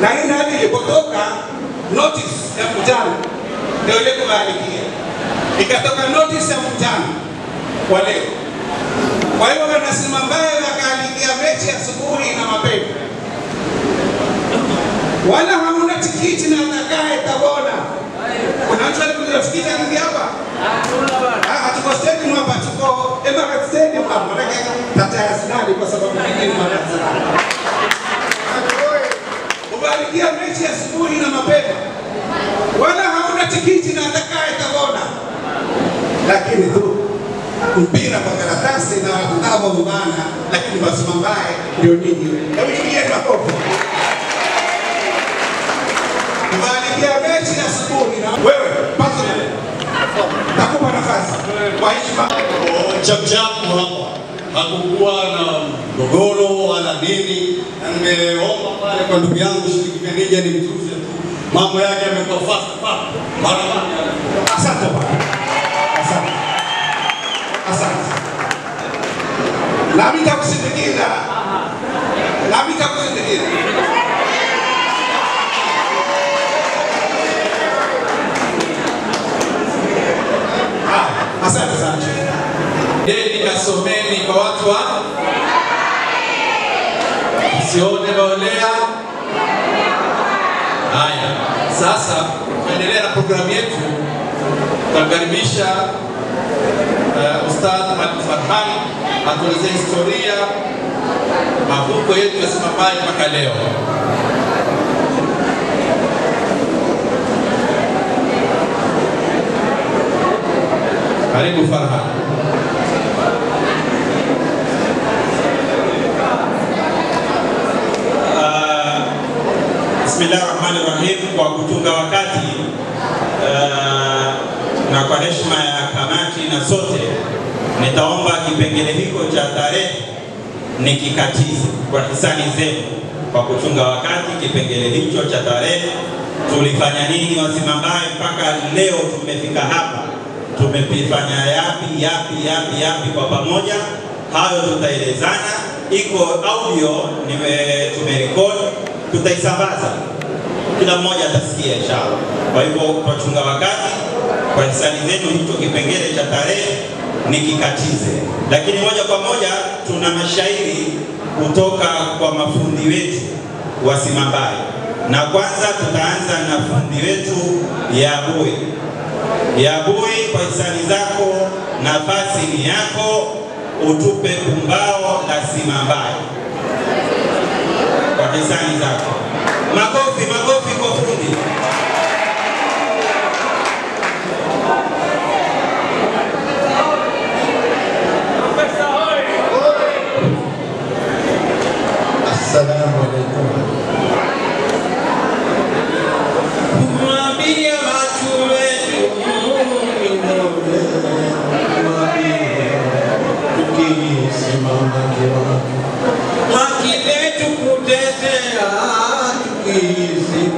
na hii hadi ilipotoka notice ya mkutano ndio ile kubalikia. Ikatoka notice ya mkutano kwa leo. Kwa hiyo wana Simambaye wakaalikia mechi asubuhi na mapema. Wala hamuna tikiti na atakaye tabona. Kuna mtu alikuja tikiti nyingi hapa? Hatuko stadium hapa, tuko Emirates Stadium hapa. Maana tata ya Arsenal kwa sababu nyingine mara sana. lakini tu mpira kwa karatasi na watu nao mbana, lakini wasimambaye ndio nini. Hebu tupigie makofi. Tumeandikia mechi na asubuhi na wewe personally nakupa nafasi kwa heshima. Chapu hapa hakukuwa na mgogoro wala nini. Nimeomba pale kwa ndugu yangu Shiriki Benija ni mtuze tu, mambo yake yamekuwa fast mara moja. Asante bwana, asante, asante. Nami nitakusindikiza, nami nitakusindikiza. Asante sana. Deni kasomeni kwa watu wa sione baolea. Haya, sasa tuendelea na programu yetu. Tunakaribisha Ustadh Mwalimu Farhan atueleze historia mavuko yetu ya Simambai mpaka leo. Karibu Farhan. Bismillahirrahmanirrahim. Kwa kutunga wakati na kwa heshima ya kamati na sote, nitaomba kipengele hiko cha tarehe nikikatize kwa hisani zenu. Kwa kutunga wakati, kipengele hicho cha tarehe, tulifanya nini Wasimambai mpaka leo tumefika hapa, tumefanya yapi kwa pamoja. Hayo tutaelezana, iko audio tumerecord, tutaisambaza, kila mmoja atasikia inshallah. Kwa hivyo tunachunga wakati, kwa hisani zenu hicho kipengele cha tarehe nikikatize. Lakini moja kwa moja tuna mashairi kutoka kwa mafundi wetu wa Simambai, na kwanza tutaanza na fundi wetu Yabui. Yabui, kwa hisani zako nafasi ni yako, utupe pumbao la Simambai kwa hisani zako. Makofi kwa fundi. Assalamu alaikum. Mwambie watu wetu haki zetu kutetea, tukisimama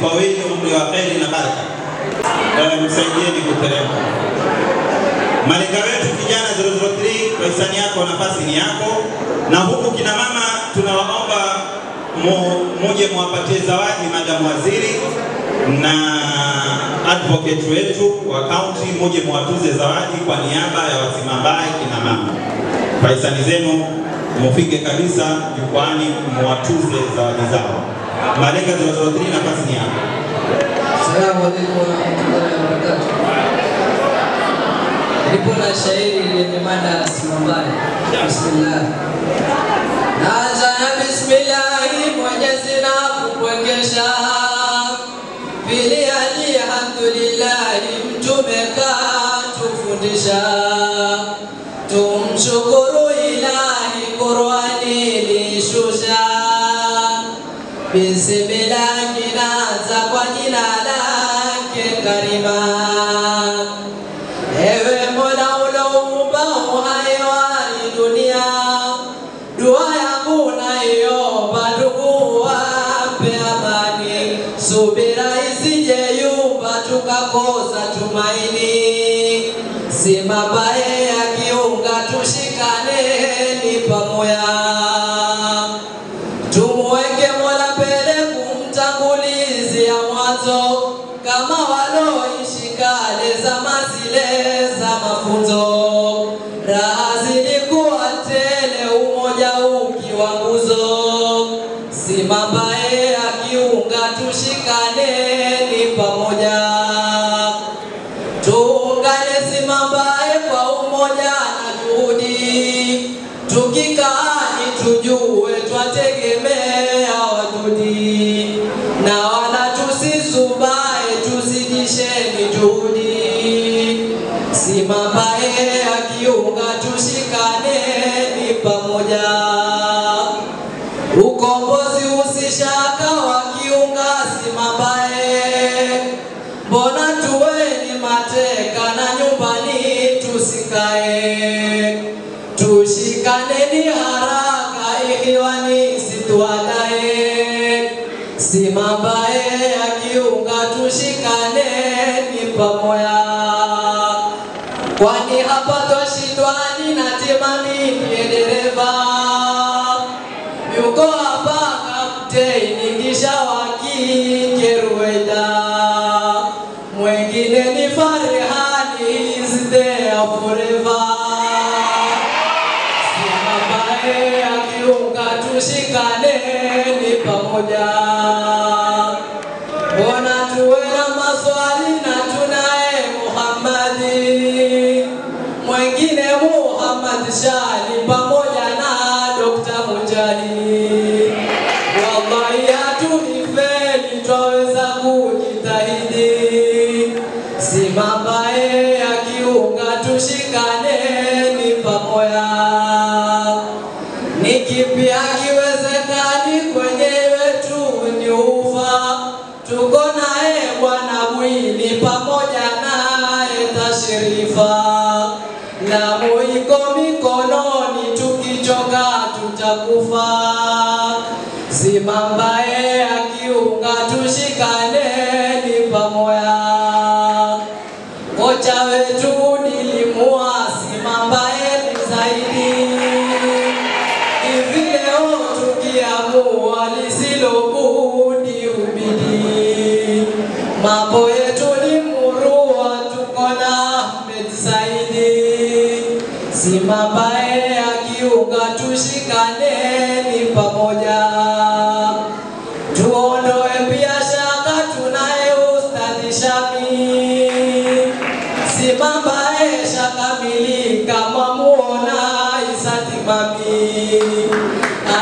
tawili, umri wa kheri na baraka. Msaidieni kuteremka. Malenga wetu kijana 003, kwa hisani yako nafasi ni yako. Na huku kina mama tunawaomba muje muwapatie zawadi Madam Waziri na advocate wetu wa county, muje muwatuze zawadi kwa niaba ya wasimambaye kina mama. Kwa hisani zenu mufike kabisa jukwani muwatuze zawadi zao. Malenga 003, nafasi ni yako. Assalamu alaikum warahmatullahi wabarakatuh. Nipo na shairi lenye mada simambaye. Bismillah. Naanza na bismillahi, Mwenyezi na kupwekesha. Pili alhamdulillahi, Mtume katufundisha. Tumshukuru Ilahi, Qur'ani lishusha. Bismillah, kinaanza kwa jina lake karima. Ewe Mola uloumba uhai wa dunia, dua yangu naiomba ndugu wape amani, subira isije yumba tukakosa tumaini. Si mabaya yakiunga tushikaneni pamoja, tumuweke Mola mbele kumtangulizi ya mwanzo, kama waloishi kale zama zile za mafunzo. Raha zilikuwa tele, umoja ukiwa nguzo. Si mabaya yakiunga tushikaneni pamoja, tuungane si mabaya kwa umoja na juhudi. Tukikani tujue twategemea wadudi, na wala tusisubae tuzidisheni juhudi. Si mabaya yakiunga tushikaneni pamoja, ukombozi usishaka wakiunga si mabaya. Mbona tuweni mateka na nyumbani tusikae, tushikaneni haraka ikiwani situadae. Si mabaya yakiunga tushikaneni pamoja, kwani hapa twashindwani na timamini dereva. Yuko hapa kapteni kisha wakike Rueda, mwengine ni Farehani, is there forever. Si mabaya yakiunga tushikaneni pamoja, mbona tuwe na maswali na tunaye Muhammadi, mwengine Muhammad Shali pamoja na Dr. Mujali. Wallahi hatunifeli, twaweza kujitahidi. Si mabaya yakiunga tushikaneni pamoja, ni kipi hakiwezekani kwenye wetu ni ufa. Tuko naye Bwana Mwini pamoja naye Tashrifa, Lamu iko mikononi, tukichoka tutakufa. Si mabaya yakiunga tushikaneni pamoja, kocha wetu nilimuasi mabaya ni zaidi. Hivi leo tukiamua lisilobudi ubidi, mambo yetu ni murua, tuko na Ahmed Saidi. Si mabaya yakiunga tushikaneni pamoja, tuondoe pia shaka tunaye Ustadhi Shami. Si mabaya shakamilika mwamuona Isati Mami,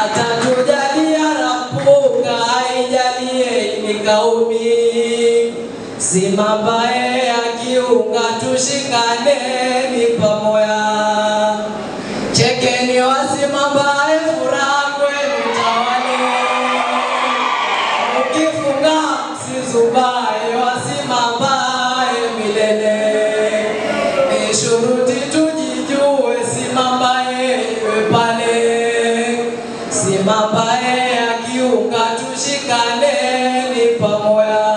atatujalia rapuka aijalie ni kaumi. Si mabaya yakiunga tushikaneni pamoja, chekeni wasimambaye furaha kwenu tawale. Ukifunga msizubaye wasimambaye milele, ni shuruti tujijue si mabaya iwe pale. Si mabaya yakiunga tushikaneni pamoja,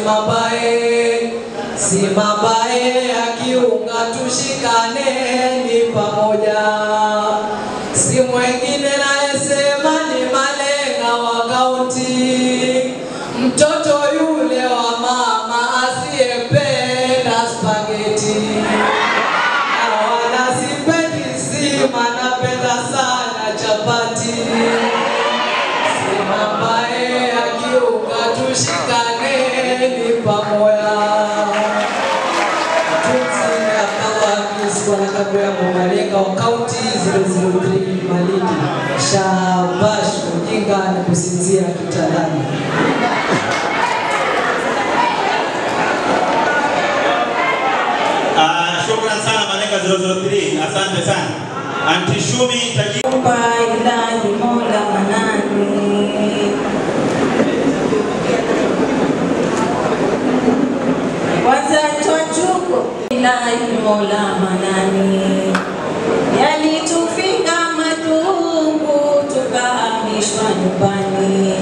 mabaya, si mabaya akiunga tushikane ni pamoja. Si mwengine naesema ni Malenga wa kaunti, mtoto yule wa mama asiyependa spaghetti. Wala sipendi sima, napenda sana chapati. Si mabaya akiunga tushikane ni pamoja. Bwana kabla ya Malenga wa kaunti 003 Malindi. Shabash ujinga na kusinzia kitandani. Shukran sana Malenga 003. Asante sana. Anti Shumi tajiumba ilahi Mola manani. Kwanza twachuko ilahi Mola manani, yalitufika matungu tukahamishwa nyumbani,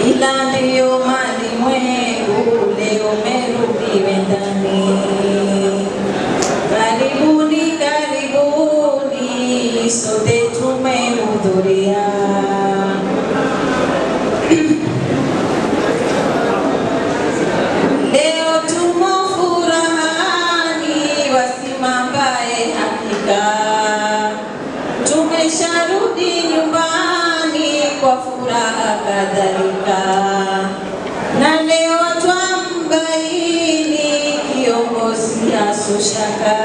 ila ndiyo malimwengu leo merudi ndani. Karibuni, karibuni, sote tumehudhuria. Leo tumo furahani, wasimambaye hakika tumesharudi nyumbani kwa furaha kadhalika, na leo twambaini kiongozi asoshaka.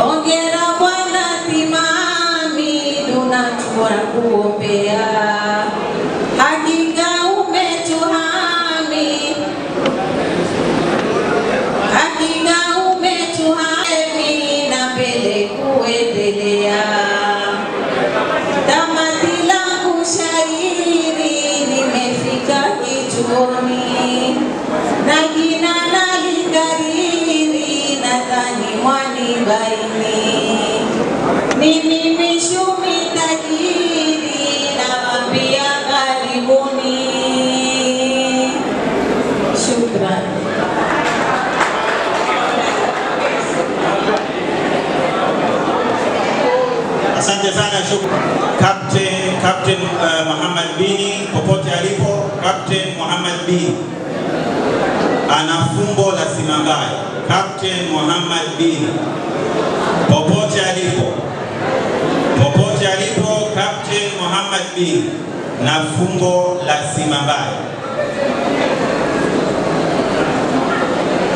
Ongera Bwana Timami, tunatua kuombea, hakika umetuhami, hakika umetuhami na mbele kuendelea. Tamati langu shairi limefika kituoni, na jina nalikariri, nadhani mwanibaini. Ni mimi Shumi tajiri, nawaambia karibuni. Shukran. Asante sana. Captain Muhammad Bini popote alipo. Captain Muhammad Bini ana fumbo la simambaye. Captain Muhammad Bini popote alipo, popote alipo, Captain Muhammad Bini na fumbo la simambaye.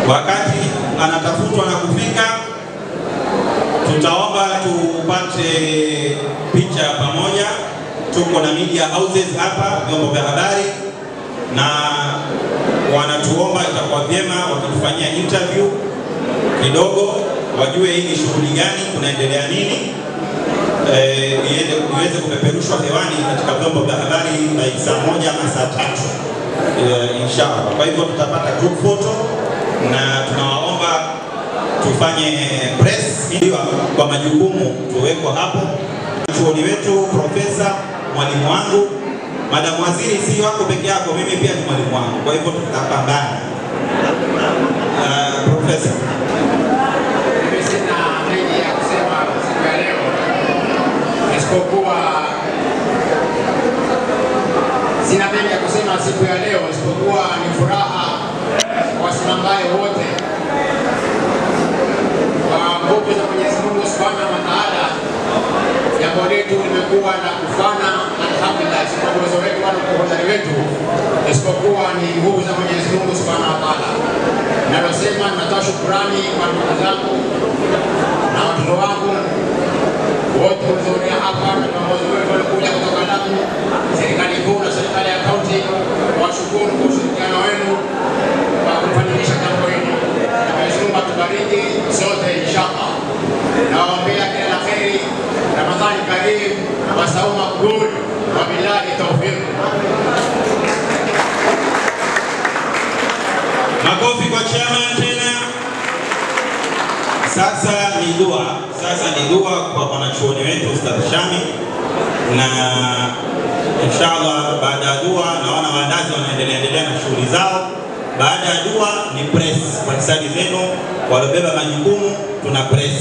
Wakati anatafutwa na kufika, tutaomba tupate picha pamoja. Tuko na media houses hapa, vyombo vya habari, na wanatuomba itakuwa vyema wakitufanyia interview kidogo, wajue hii ni shughuli gani, kunaendelea nini, iweze kupeperushwa hewani katika vyombo vya habari like saa 1 ama saa 3 inshallah. Kwa hivyo tutapata group photo, na tunawaomba tufanye press kwa majukumu tuweko hapo. Chuoni wetu, profesa, mwalimu wangu, Madam Waziri, si wako peke yako, mimi pia ni mwalimu wangu, kwa hivyo tutapambana. Profesa, mimi sina mengi ya kusema siku ya leo, isipokuwa sina mengi ya kusema siku ya leo, isipokuwa ni furaha wasimambaye wote kwa nguvu za Mwenyezi Mungu Subhanahu wa Ta'ala. Jambo letu limekuwa na kufana, alhamdulillah, si kwa uwezo wetu wala kwa uhodari wetu, isipokuwa ni nguvu za Mwenyezi Mungu Subhanahu wa Ta'ala. Nalosema, natoa shukrani kwa ndugu zangu na watoto wangu wote waliohudhuria hapa, na viongozi wetu waliokuja kutoka Lamu, serikali kuu na serikali ya kaunti. Washukuru kwa ushirikiano wenu kwa kufanikisha jambo hili. Mwenyezi Mungu atubariki sote inshallah. Nawaombea kila la kheri, Ramadhani karim, wa saumu makbul, wa billahi tawfiq. makofi kwa chairman tena. Sasa ni dua kwa mwanachuoni wetu Ustadh Shami, na inshallah baada ya dua naona zao. Baada ya dua ni press kwa hisani zenu, waliobeba majukumu tuna press.